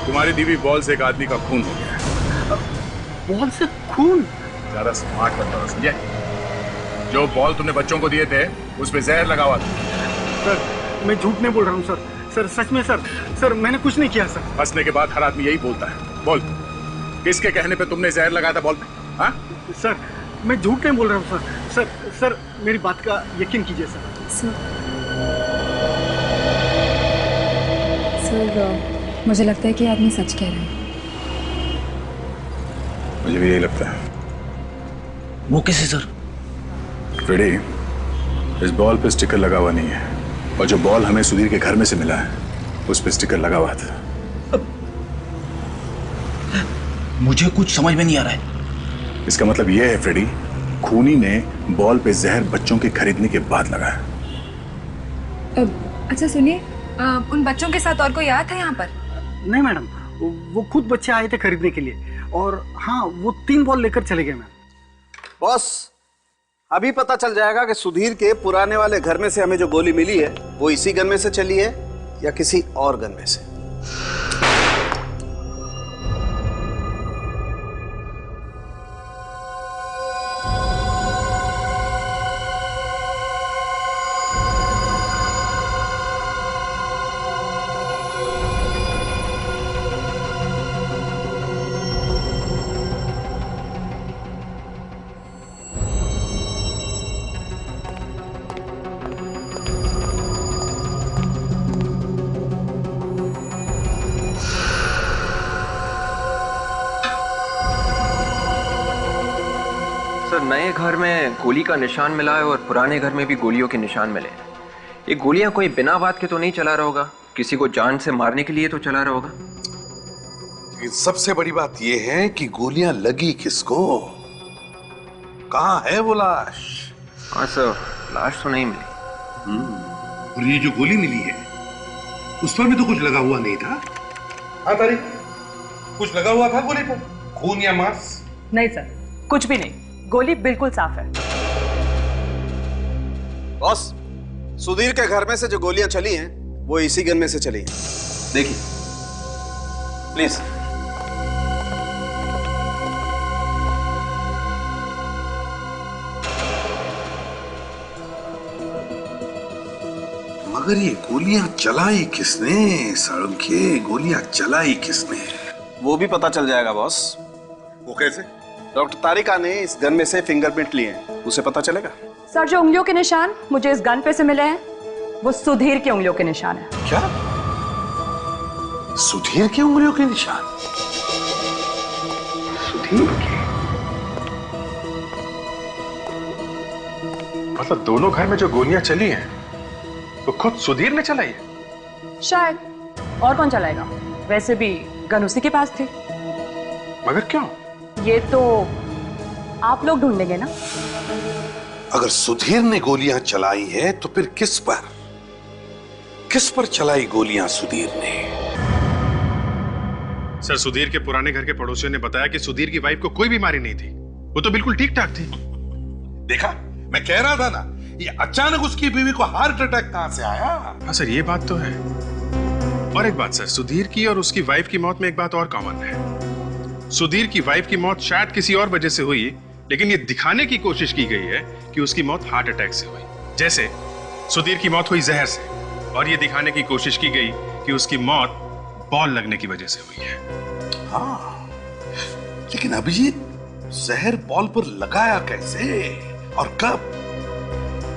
तुम्हारी दी हुई बॉल से एक आदमी का खून हो गया है। बॉल से खून? ज्यादा स्मार्ट बनता हो, समझे? जो बॉल तुमने बच्चों को दिए थे उसमें जहर लगा हुआ था। सर, मैं झूठ नहीं बोल रहा हूँ सर। सर सच में सर। सर मैंने कुछ नहीं किया सर। हंसने के बाद हर आदमी यही बोलता है। बोल, किसके कहने पे तुमने जहर लगाया था बॉल पे? हाँ? सर मैं झूठ नहीं बोल रहा हूँ सर। सर मेरी बात का यकीन कीजिए सर। सर मुझे लगता है कि आदमी सच कह रहा है। मुझे भी यही लगता है। वो कैसे सर? फ्रेडी, इस बॉल पे स्टिकर लगा हुआ नहीं है और जो बॉल हमें सुधीर के घर में से मिला है उस पे स्टिकर लगा हुआ था। मुझे कुछ समझ में नहीं आ रहा है। इसका मतलब यह है फ्रेडी, खूनी ने बॉल पे जहर बच्चों के खरीदने के बाद लगाया। अच्छा सुनिए, उन बच्चों के साथ और कोई आया था यहाँ पर? नहीं मैडम, वो खुद बच्चे आए थे खरीदने के लिए और हाँ वो 3 बॉल लेकर चले गए मैम। बॉस, अभी पता चल जाएगा कि सुधीर के पुराने वाले घर में से हमें जो गोली मिली है वो इसी गन में से चली है या किसी और गन में से। नए घर में गोली का निशान मिला है और पुराने घर में भी गोलियों के निशान मिले हैं। ये गोलियां कोई बिना बात के तो नहीं चला रहा होगा, किसी को जान से मारने के लिए तो चला रहा होगा। लेकिन सबसे बड़ी बात यह है कि गोलियां लगी किसको? कहाँ है वो लाश? हाँ सर, लाश तो नहीं मिली। और ये जो गोली मिली है उस पर भी तो कुछ लगा हुआ नहीं था। हाँ तारीख, कुछ लगा हुआ था गोली पर? खून या मांस? नहीं सर, कुछ भी नहीं, गोली बिल्कुल साफ है। बॉस, सुधीर के घर में से जो गोलियां चली हैं वो इसी गन में से चली हैं। देखिए प्लीज। मगर ये गोलियां चलाई किसने? साळुंखे, गोलियां चलाई किसने? वो भी पता चल जाएगा बॉस। वो कैसे? डॉक्टर तारिका ने इस गन में से फिंगरप्रिंट लिए हैं, उसे पता चलेगा। सर, जो उंगलियों के निशान मुझे इस गन पे से मिले हैं वो सुधीर की उंगलियों के निशान है। क्या? सुधीर की उंगलियों के निशान? सुधीर के? मतलब दोनों घर में जो गोलियां चली हैं वो खुद सुधीर ने चलाई है? शायद, और कौन चलाएगा? वैसे भी गन उसी के पास थी। मगर क्यों? ये तो आप लोग ढूंढेंगे ना। अगर सुधीर ने गोलियां चलाई है तो फिर किस पर चलाई गोलियां सुधीर ने? सर, सुधीर के पुराने घर के पड़ोसियों ने बताया कि सुधीर की वाइफ को कोई बीमारी नहीं थी, वो तो बिल्कुल ठीक ठाक थी। देखा, मैं कह रहा था ना, ये अचानक उसकी बीवी को हार्ट अटैक कहां से आया? हाँ सर, ये बात तो है। और एक बात सर, सुधीर की और उसकी वाइफ की मौत में एक बात और कॉमन है। सुधीर की वाइफ की मौत शायद किसी और वजह से हुई, लेकिन ये दिखाने की कोशिश की गई है कि उसकी मौत हार्ट अटैक से हुई। जैसे सुधीर की मौत हुई जहर से, और ये दिखाने की कोशिश की गई कि उसकी मौत बॉल लगने की वजह से हुई है। हाँ, लेकिन अभिजीत, जहर बॉल पर लगाया कैसे और कब?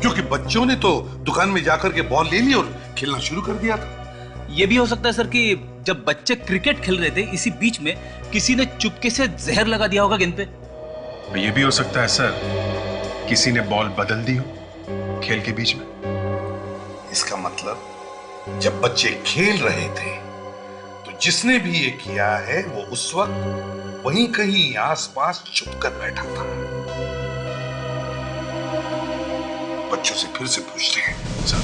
क्योंकि बच्चों ने तो दुकान में जाकर के बॉल ले ली और खेलना शुरू कर दिया था। ये भी हो सकता है सर कि जब बच्चे क्रिकेट खेल रहे थे इसी बीच में किसी ने चुपके से जहर लगा दिया होगा गेंद पे। ये भी हो सकता है सर, किसी ने बॉल बदल दी हो खेल के बीच में। इसका मतलब जब बच्चे खेल रहे थे तो जिसने भी ये किया है वो उस वक्त वहीं कहीं आसपास छुप कर बैठा था। बच्चों से फिर से पूछते हैं। Sir,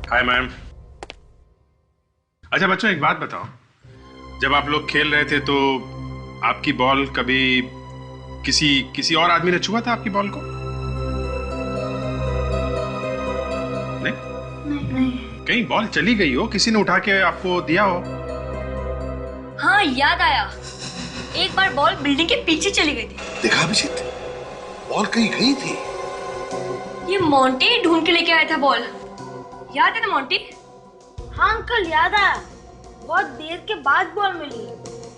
hi ma'am. अच्छा बच्चों, एक बात बताओ, जब आप लोग खेल रहे थे तो आपकी बॉल कभी किसी और आदमी ने छुआ था आपकी बॉल को? नहीं? नहीं। कहीं बॉल चली गई हो, किसी ने उठा के आपको दिया हो? हाँ, याद आया, एक बार बॉल बिल्डिंग के पीछे चली गई थी। देखा अभिजीत, बॉल कहीं गई थी। ये मोंटी ढूंढ के लेके आया था बॉल, याद है ना मोंटी? हाँ अंकल, याद आया। बहुत देर के बाद बॉल मिली,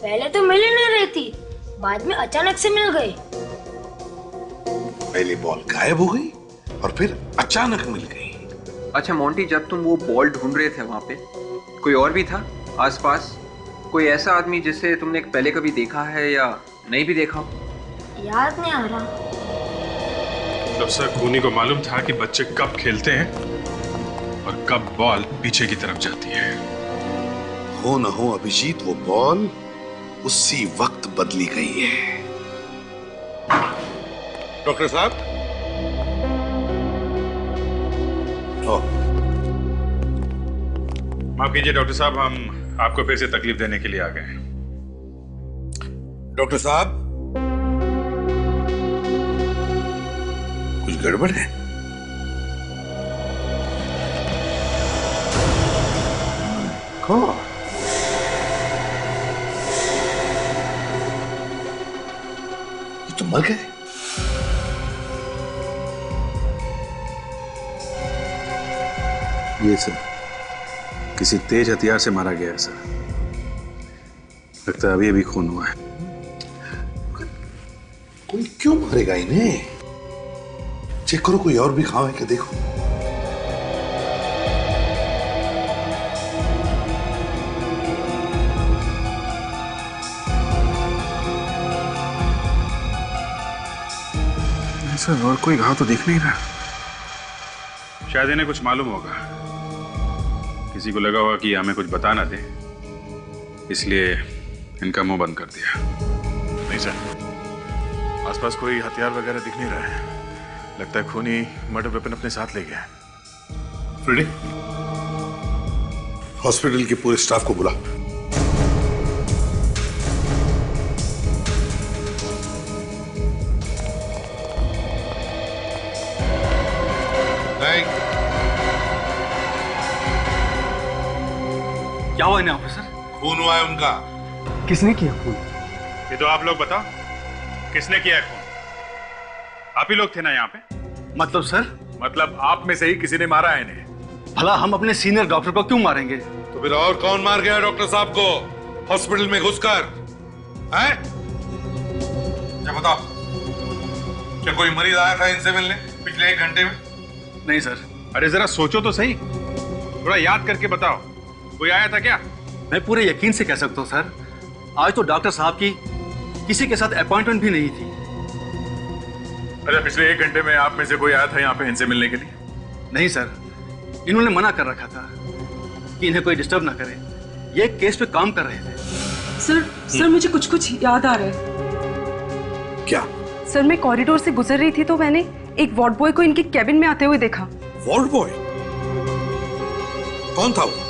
पहले तो मिल ही नहीं रही थी, बाद में अचानक से मिल गई। पहले बॉल गायब हो गई और फिर अचानक मिल गई। अच्छा मोंटी, जब तुम वो बॉल ढूंढ रहे थे वहां पे कोई और भी था आसपास? कोई ऐसा आदमी जिसे तुमने पहले कभी देखा है या नहीं भी देखा? याद नहीं आ रहा। तो सर खूनी को मालूम था कि बच्चे कब खेलते हैं और कब बॉल पीछे की तरफ जाती है। हो न हो अभिजीत, वो बॉल उसी वक्त बदली गई है। डॉक्टर साहब, माफ कीजिए डॉक्टर साहब, हम आपको फिर से तकलीफ देने के लिए आ गए हैं। डॉक्टर साहब, कुछ गड़बड़ है? कौन? ये तो मर गए। ये सर किसी तेज हथियार से मारा गया है सर। लगता है अभी अभी खून हुआ है। कोई क्यों मारेगा इन्हें? चेक करो, कोई और भी घाव है क्या, देखो। सर और कोई घाव तो दिख नहीं रहा। शायद इन्हें कुछ मालूम होगा, किसी को लगा होगा कि हमें कुछ बता ना दे, इसलिए इनका मुंह बंद कर दिया। नहीं सर, आसपास कोई हथियार वगैरह दिख नहीं रहा है। लगता है खूनी मर्डर वेपन अपने साथ ले गया है। फ्रेडी, हॉस्पिटल के पूरे स्टाफ को बुला। क्या हुआ इन्हें ऑफिसर? खून हुआ है उनका। किसने किया खून? ये तो आप लोग बताओ, किसने किया है खून? आप ही लोग थे ना यहाँ पे? मतलब सर? मतलब आप में से ही किसी ने मारा है इन्हें। भला हम अपने सीनियर डॉक्टर को क्यों मारेंगे? तो फिर और कौन मार गया डॉक्टर साहब को हॉस्पिटल में घुसकर? हैं? क्या बताओ, क्या कोई मरीज आया था इनसे मिलने पिछले 1 घंटे में? नहीं सर। अरे जरा सोचो तो सही, थोड़ा याद करके बताओ, कोई आया था क्या? मैं पूरे यकीन से कह सकता हूँ सर, आज तो डॉक्टर साहब की किसी के साथ अपॉइंटमेंट भी नहीं थी। अच्छा, पिछले 1 घंटे में आप में से कोई आया था यहाँ पे इनसे मिलने के लिए? नहीं सर, इन्होंने मना कर रखा था कि इन्हें कोई डिस्टर्ब ना करे। ये केस पे काम कर रहे थे। सर मुझे कुछ याद आ रहा है। क्या? सर मैं कॉरिडोर से गुजर रही थी तो मैंने एक वार्ड बॉय को इनके कैबिन में आते हुए देखा। Ward boy? कौन था वो?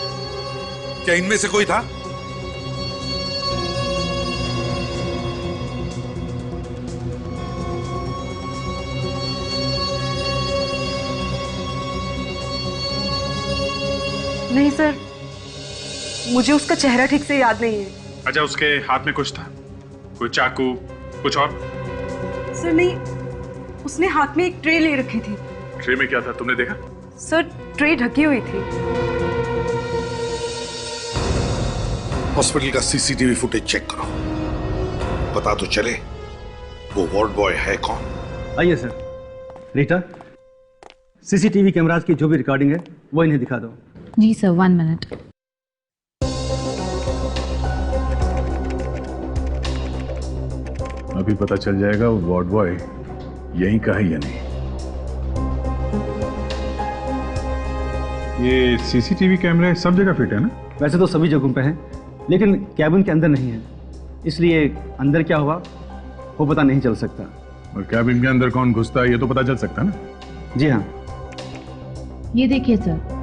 क्या इनमें से कोई था? नहीं सर, मुझे उसका चेहरा ठीक से याद नहीं है। अच्छा, उसके हाथ में कुछ था? कोई चाकू, कुछ और? सर नहीं, उसने हाथ में एक ट्रे ले रखी थी। ट्रे में क्या था, तुमने देखा? सर ट्रे ढकी हुई थी। हॉस्पिटल का सीसीटीवी फुटेज चेक करो, पता तो चले वो वार्ड बॉय है कौन। आइए सर। रीटा, सीसीटीवी कैमरास की जो भी रिकॉर्डिंग है वो इन्हें दिखा दो। जी सर, 1 मिनट। अभी पता चल जाएगा वो वार्ड बॉय यहीं का है या नहीं। ये सीसीटीवी कैमरे सब जगह फिट है ना? वैसे तो सभी जगहों पे हैं, लेकिन कैबिन के अंदर नहीं है, इसलिए अंदर क्या हुआ वो पता नहीं चल सकता। और कैबिन के अंदर कौन घुसता है ये तो पता चल सकता है ना? जी हाँ। ये देखिए सर।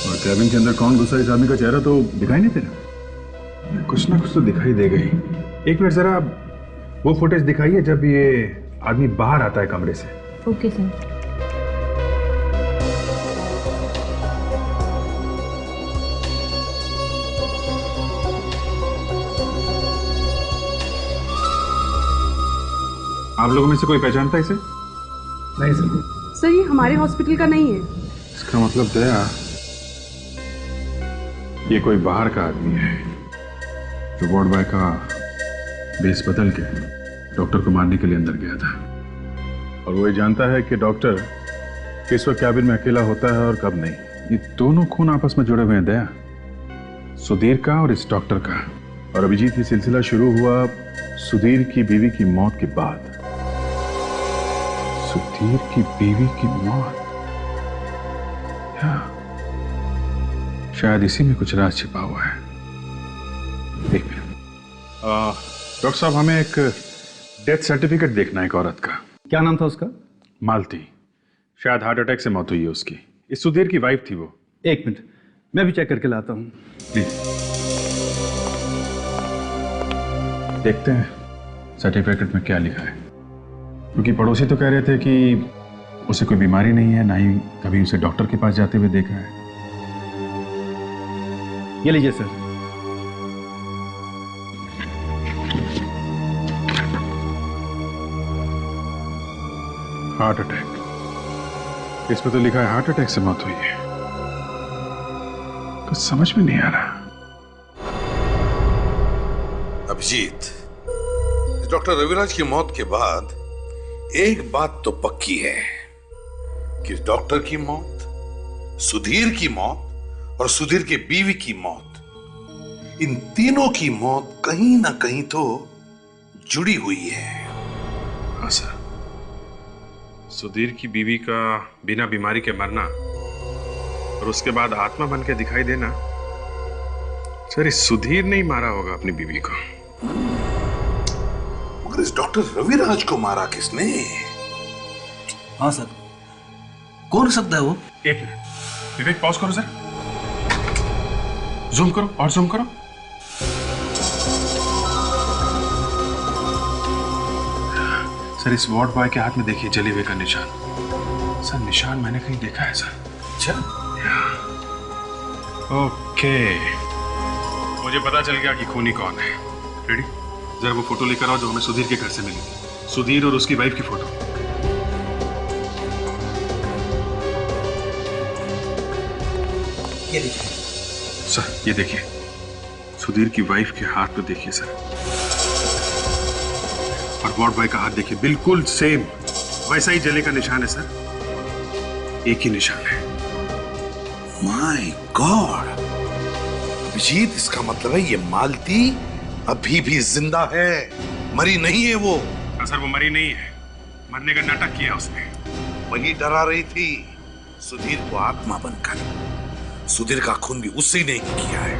और कैबिन के अंदर कौन घुसा, इस आदमी का चेहरा तो दिखाई नहीं दे रहा। कुछ ना कुछ तो दिखाई दे गई। एक मिनट जरा वो फुटेज दिखाइए जब ये आदमी बाहर आता है कमरे से। Okay sir. आप लोगों में से कोई पहचानता है इसे? नहीं सर। सर ये हमारे हॉस्पिटल का नहीं है। इसका मतलब दया, ये कोई बाहर का आदमी है जो वार्ड बॉय का बेस बदल के डॉक्टर को मारने के लिए अंदर गया था। और वो ये जानता है कि डॉक्टर किस वक्त कैबिन में अकेला होता है और कब नहीं। ये दोनों खून आपस में जुड़े हुए हैं दया, सुधीर का और इस डॉक्टर का। और अभिजीत, ये सिलसिला शुरू हुआ सुधीर की बीवी की मौत के बाद। सुधीर की बीवी की मौत, शायद इसी में कुछ राज छिपा हुआ है। एक मिनट डॉक्टर साहब, हमें एक डेथ सर्टिफिकेट देखना है एक औरत का। क्या नाम था उसका? मालती। शायद हार्ट अटैक से मौत हुई है उसकी। इस सुधीर की वाइफ थी वो। एक मिनट, मैं भी चेक करके लाता हूँ। प्लीज देखते हैं सर्टिफिकेट में क्या लिखा है, क्योंकि पड़ोसी तो कह रहे थे कि उसे कोई बीमारी नहीं है, ना ही कभी उसे डॉक्टर के पास जाते हुए देखा है। ये लीजिए सर। हार्ट अटैक, इसमें तो लिखा है हार्ट अटैक से मौत हुई है। कुछ समझ में नहीं आ रहा। अभिजीत, डॉक्टर रविराज की मौत के बाद एक बात तो पक्की है कि डॉक्टर की मौत, सुधीर की मौत और सुधीर के बीवी की मौत, इन तीनों की मौत कहीं ना कहीं तो जुड़ी हुई है। हाँ सर, सुधीर की बीवी का बिना बीमारी के मरना और उसके बाद आत्मा बन के दिखाई देना, सर इस सुधीर ने ही मारा होगा अपनी बीवी को। मगर इस डॉक्टर रविराज को मारा किसने? हाँ सर, कौन हो सकता है वो? एक मिनट विवेक, पॉज करो सर, जूम करो और जूम करो। सर इस वार्ड बॉय के हाथ में देखिए जले हुए का निशान। सर निशान मैंने कहीं देखा है सर। अच्छा, ओके, मुझे पता चल गया कि खूनी कौन है। रेडी? जरा वो फोटो लेकर आओ जो हमें सुधीर के घर से मिली। सुधीर और उसकी वाइफ की फोटो। ये लीजिए सर, ये देखिए सुधीर की वाइफ के हाथ में देखिए सर, और वार्ड बॉय का हाथ देखिए, बिल्कुल सेम वैसा ही जले का निशान है सर, एक ही निशान है। माय गॉड अभिजीत, इसका मतलब है ये मालती अभी भी जिंदा है, मरी नहीं है वो। सर वो मरी नहीं है, मरने का नाटक किया उसने। वही डरा रही थी सुधीर को आत्मा बनकर। सुधीर का खून भी उसी ने किया है।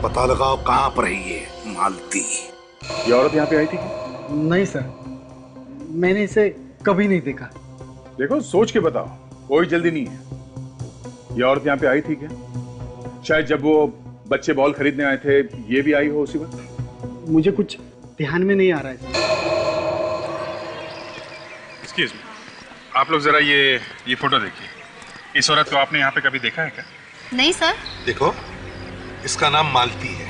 पता लगाओ कहां पर है ये मालती। ये औरत यहाँ पे आई थी? नहीं सर, मैंने इसे कभी नहीं देखा। देखो सोच के बताओ, कोई जल्दी नहीं है। ये औरत यहाँ पे आई थी क्या? शायद जब वो बच्चे बॉल खरीदने आए थे ये भी आई हो उसी वक्त। मुझे कुछ ध्यान में नहीं आ रहा है। एक्सक्यूज मी, आप लोग जरा ये फोटो देखिए। इस औरत को आपने यहाँ पे कभी देखा है क्या? नहीं सर। देखो, इसका नाम मालती है।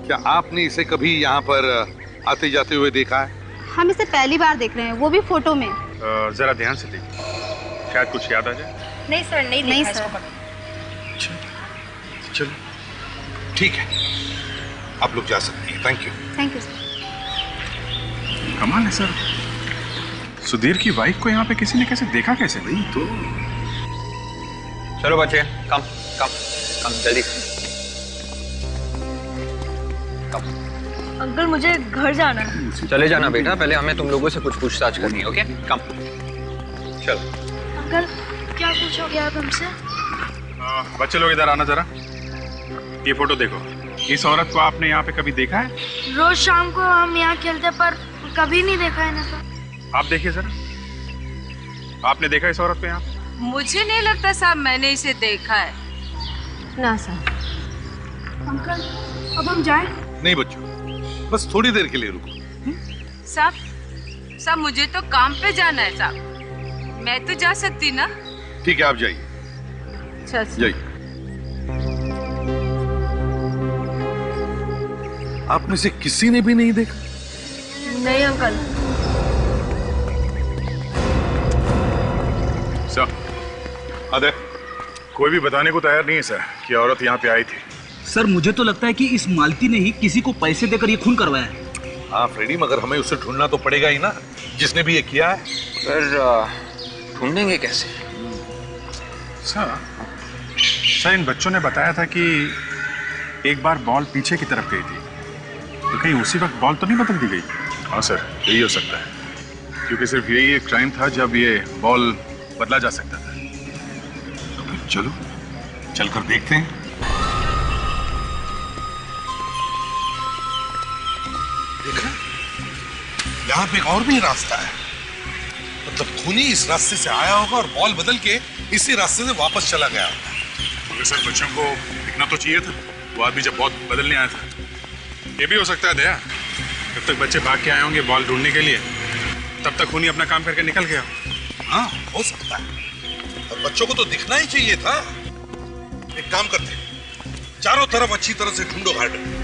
क्या आपने इसे कभी यहाँ पर आते जाते हुए देखा है? हम इसे पहली बार देख रहे हैं, वो भी फोटो में। जरा ध्यान से देखिए, शायद कुछ याद आ जाए। नहीं सर, नहीं सर। चलो ठीक है, आप लोग जा सकती हैं। Thank you. Thank you sir. कमाल है सर, सुधीर की वाइफ को यहाँ पे किसी ने कैसे देखा कैसे? नहीं तो चलो बच्चे, कम कम कम जल्दी कम। अंकल मुझे घर जाना है। चले जाना बेटा, पहले हमें तुम लोगों से कुछ पूछताछ करनी है। ओके कम चलो। अंकल क्या पूछोगे आप हमसे? बच्चे लोग इधर आना जरा। ये फोटो देखो, इस औरत को आपने यहाँ पे कभी देखा है? रोज शाम को हम यहाँ खेलते पर कभी नहीं देखा है ना सर। आप देखिए जरा, आपने देखा इस औरत को यहाँ पे? मुझे नहीं लगता साहब मैंने इसे देखा है। ना सर। अंकल अब हम जाएं? नहीं बच्चों, बस थोड़ी देर के लिए रुको। साहब मुझे तो काम पे जाना है साहब, मैं तो जा सकती ना? ठीक है, आप जाइए। जाइए। आप में से किसी ने भी नहीं देखा? नहीं अंकल। सर, अरे कोई भी बताने को तैयार नहीं है सर कि औरत यहाँ पे आई थी। सर मुझे तो लगता है कि इस मालती ने ही किसी को पैसे देकर ये खून करवाया है। हाँ फ्रेडी, मगर हमें उसे ढूंढना तो पड़ेगा ही ना, जिसने भी ये किया है। पर ढूंढेंगे कैसे? सर इन बच्चों ने बताया था कि एक बार बॉल पीछे की तरफ गई थी, तो कहीं उसी वक्त बॉल तो नहीं बदल दी गई? हाँ सर, यही हो सकता है, क्योंकि सिर्फ यही एक टाइम था जब ये बॉल बदला जा सकता था। तो फिर चलो चलकर देखते हैं। देखा, यहाँ पे एक और भी रास्ता है, मतलब खूनी इस रास्ते से आया होगा और बॉल बदल के इसी रास्ते से वापस चला गया होगा। मगर सर बच्चों को दिखना तो चाहिए था, वो आदमी जब बॉल बदलने आया था। ये भी हो सकता है दया, जब तक बच्चे भाग के आए होंगे बॉल ढूंढने के लिए, तब तक खूनी अपना काम करके निकल गया। हाँ हो सकता है, और बच्चों को तो दिखना ही चाहिए था। एक काम करते हैं, चारों तरफ अच्छी तरह से ढूंढो गार्डन।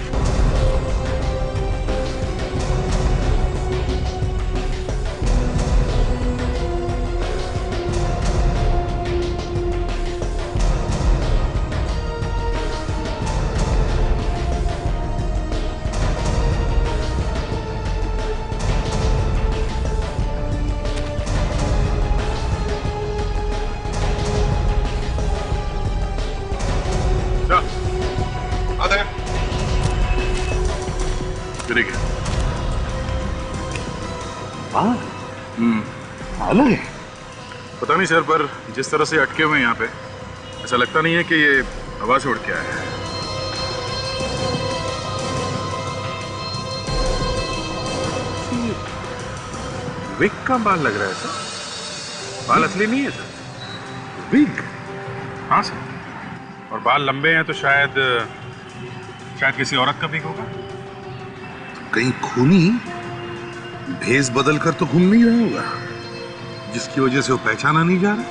अलग है, पता नहीं सर, पर जिस तरह से अटके हुए हैं यहाँ पे, ऐसा लगता नहीं है कि ये हवा से उड़ के आया है। विग का बाल लग रहा है सर, बाल असली नहीं है सर, विग। हाँ सर, और बाल लंबे हैं तो शायद किसी औरत का विग होगा। कहीं खूनी भेस बदल कर तो घूम नहीं रहा होगा, जिसकी वजह से वो पहचाना नहीं जा रहा।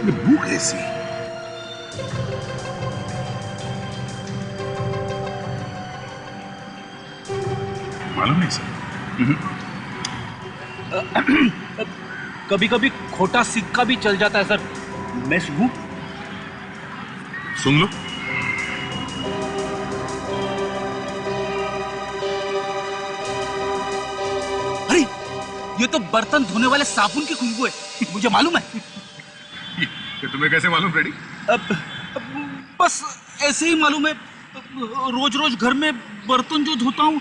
ये बू कैसी? मालूम नहीं सर। कभी कभी खोटा सिक्का भी चल जाता है सर, मैं सुनूं? सुन लो। ये तो बर्तन धोने वाले साबुन की खुशबू है, मुझे मालूम है। ये तुम्हें कैसे मालूम फ्रेडी? बस ऐसे ही मालूम है, रोज रोज घर में बर्तन जो धोता हूँ,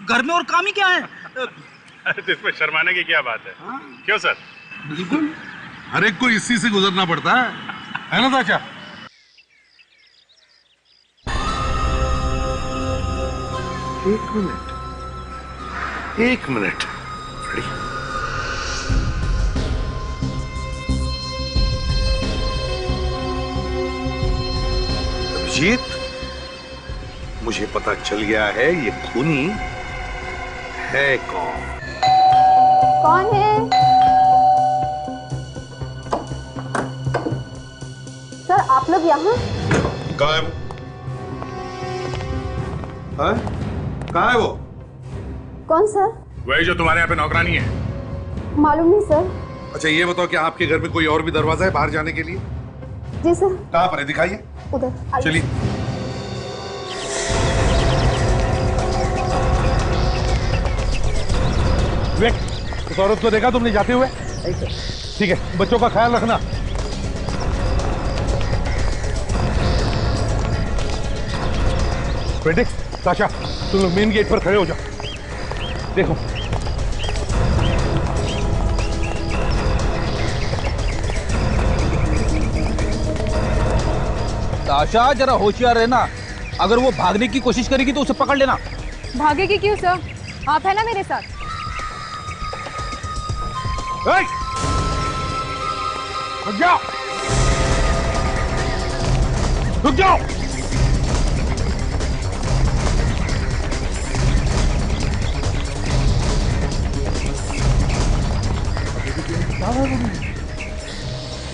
घर में और काम ही क्या है। अरे तो इसमें शर्माने की क्या बात है? क्यों सर? बिल्कुल, हर एक को इसी से गुजरना पड़ता है ना चाचा? एक मिनट फ्रेडी, अभिजीत, मुझे पता चल गया है ये खूनी है कौन। कौन है? सर आप लोग यहाँ? कहाँ है वो? कहाँ है वो? कौन सर? वही जो तुम्हारे यहाँ पे नौकरानी है। मालूम नहीं सर। अच्छा ये बताओ कि आपके घर में कोई और भी दरवाजा है बाहर जाने के लिए? जी सर। कहाँ पर है, दिखाइए। उधर चलिए। उस औरत को देखा तुमने जाते हुए? ठीक है, बच्चों का ख्याल रखना। बेटे, साशा, तुम लोग मेन गेट पर खड़े हो जाओ। देखो, साशा जरा होशियार रहना, अगर वो भागने की कोशिश करेगी तो उसे पकड़ लेना। भागेगी क्यों सर, आप है ना मेरे साथ। रुक जाओ, रुक जाओ।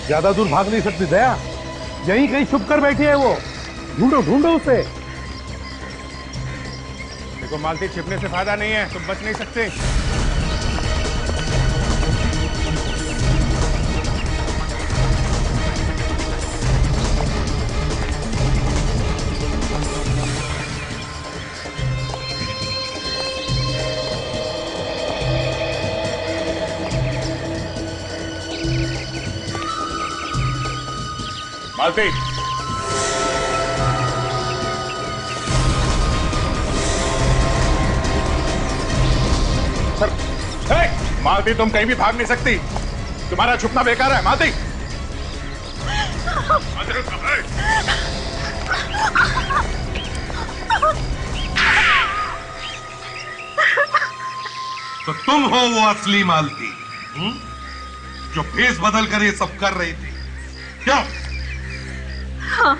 ज्यादा दूर भाग नहीं सकती दया, यहीं कहीं छुप कर बैठी है वो। ढूंढो ढूंढो उसे। देखो मालती, छिपने से फायदा नहीं है, तुम बच नहीं सकते। मालती, मालती तुम कहीं भी भाग नहीं सकती, तुम्हारा छुपना बेकार है। मालती, तो तुम हो वो असली मालती जो फेस बदल कर ये सब कर रही थी, क्या? हाँ,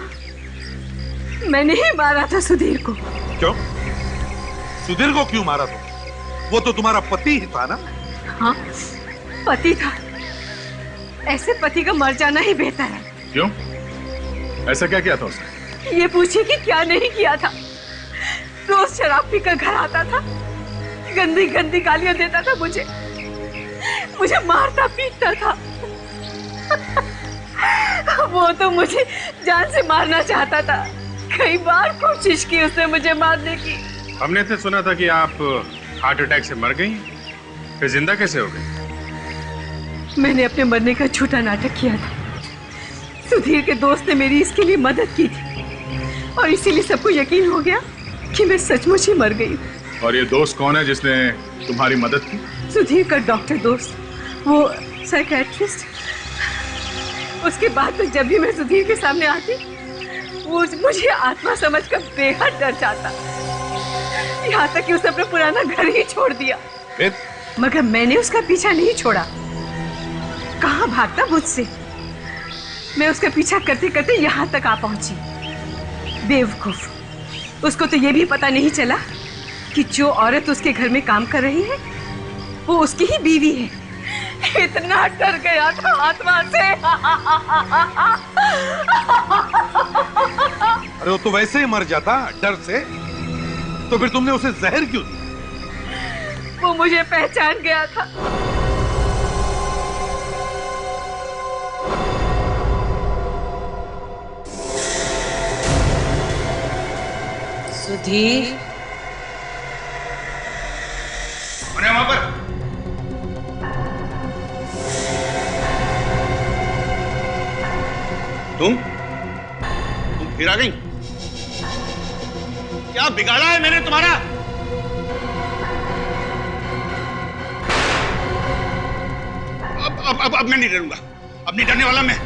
मैंने ही मारा था सुधीर को। क्यों? सुधीर को क्यों मारा तुम? वो तो तुम्हारा पति ही था ना? हाँ, पति था। ऐसे पति का मर जाना ही बेहतर है। क्यों? ऐसा क्या किया था उसने? ये पूछिए कि क्या नहीं किया था। रोज शराब पीकर घर आता था, गंदी गंदी गालियां देता था मुझे मारता पीटता था। वो तो मुझे जान से मारना चाहता था। कई बार कोशिश की उसने मुझे मारने की। हमने तो सुना था कि आप हार्ट अटैक से मर गई, फिर जिंदा कैसे हो गई? मैंने अपने मरने का झूठा नाटक किया था। सुधीर के दोस्त ने मेरी इसके लिए मदद की थी और इसीलिए सबको यकीन हो गया कि मैं सचमुच ही मर गई। और ये दोस्त कौन है जिसने तुम्हारी मदद की? सुधीर का डॉक्टर दोस्त, वो साइकियाट्रिस्ट। उसके बाद तो जब भी मैं सुधीर के सामने आती, वो मुझे आत्मा समझकर बेहद डर जाता। यहाँ तक कि उसने अपना पुराना घर ही छोड़ दिया। मगर मैंने उसका पीछा नहीं छोड़ा। कहाँ भागता मुझसे। मैं उसका पीछा करते करते यहाँ तक आ पहुंची। बेवकूफ, उसको तो ये भी पता नहीं चला कि जो औरत उसके घर में काम कर रही है वो उसकी ही बीवी है। इतना डर गया था आत्मा से। अरे वो तो वैसे ही मर जाता डर से, तो फिर तुमने उसे जहर क्यों दिया? वो मुझे पहचान गया था। सुधीर, वहां पर तुम फिर आ गई? क्या बिगाड़ा है मैंने तुम्हारा? अब मैं नहीं डरूंगा। अब नहीं डरने वाला मैं।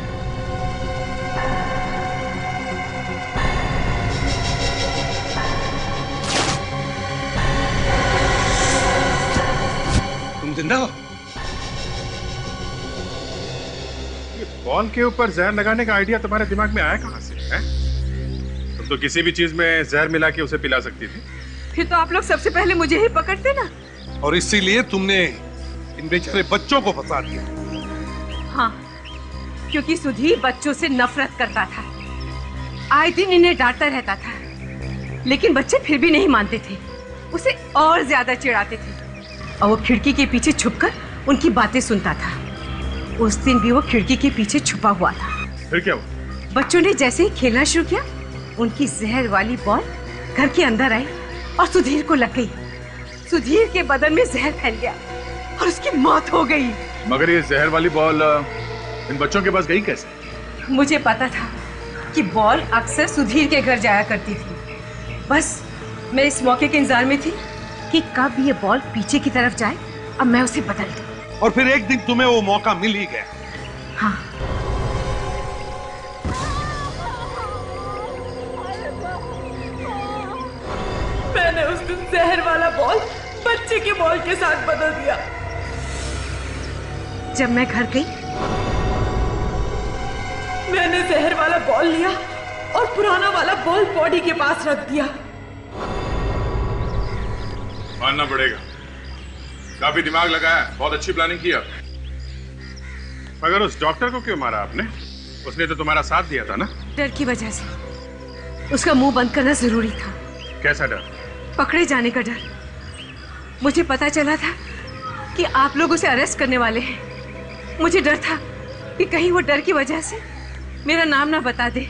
तुम जिंदा हो? बॉल के ऊपर जहर लगाने का आइडिया तुम्हारे दिमाग में आया कहां से है? तुम तो किसी भी चीज में जहर मिला के उसे पिला सकती थी। फिर तो आप लोग सबसे पहले मुझे ही पकड़ते ना। और इसीलिए तुमने इन बेचारे बच्चों को फंसा दिया। हाँ, क्योंकि सुधीर बच्चों से नफरत करता था। आए दिन इन्हें डांटता रहता था, लेकिन बच्चे फिर भी नहीं मानते थे। उसे और ज्यादा चिढ़ाते थे और वो खिड़की के पीछे छुपकर उनकी बातें सुनता था। उस दिन भी वो खिड़की के पीछे छुपा हुआ था। फिर क्या हुआ? बच्चों ने जैसे ही खेलना शुरू किया, उनकी जहर वाली बॉल घर के अंदर आई और सुधीर को लग गई। सुधीर के बदन में जहर फैल गया और उसकी मौत हो गई। मगर ये जहर वाली बॉल इन बच्चों के पास गई कैसे? मुझे पता था कि बॉल अक्सर सुधीर के घर जाया करती थी। बस मैं इस मौके के इंतजार में थी कि कब ये बॉल पीछे की तरफ जाए और मैं उसे बदल दूं। और फिर एक दिन तुम्हें वो मौका मिल ही गया। हाँ, मैंने उस दिन जहर वाला बॉल बच्चे के बॉल के साथ बदल दिया। जब मैं घर गई, मैंने जहर वाला बॉल लिया और पुराना वाला बॉल बॉडी के पास रख दिया। मानना पड़ेगा, काफी दिमाग लगाया, बहुत अच्छी प्लानिंग की आपने। मगर उस डॉक्टर को क्यों मारा आपने? उसने तो तुम्हारा साथ दिया था ना? डर की वजह से। उसका मुंह बंद करना जरूरी था। कैसा डर? पकड़े जाने का डर। मुझे पता चला था कि आप लोग उसे अरेस्ट करने वाले हैं। मुझे डर था कि कहीं वो डर की वजह से मेरा नाम ना बता दे,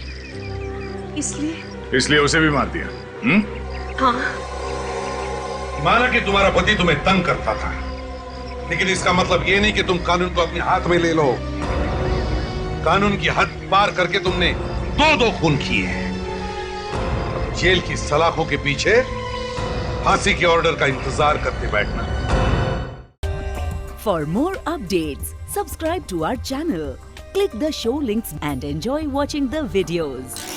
इसलिए उसे भी मार दिया। हाँ। माना कि तुम्हारा पति तुम्हें तंग करता था, लेकिन इसका मतलब ये नहीं कि तुम कानून को अपने हाथ में ले लो। कानून की हद पार करके तुमने दो खून किए हैं। अब जेल की सलाखों के पीछे फांसी के ऑर्डर का इंतजार करते बैठना। For more updates, subscribe to our channel, click the show links and enjoy watching the videos.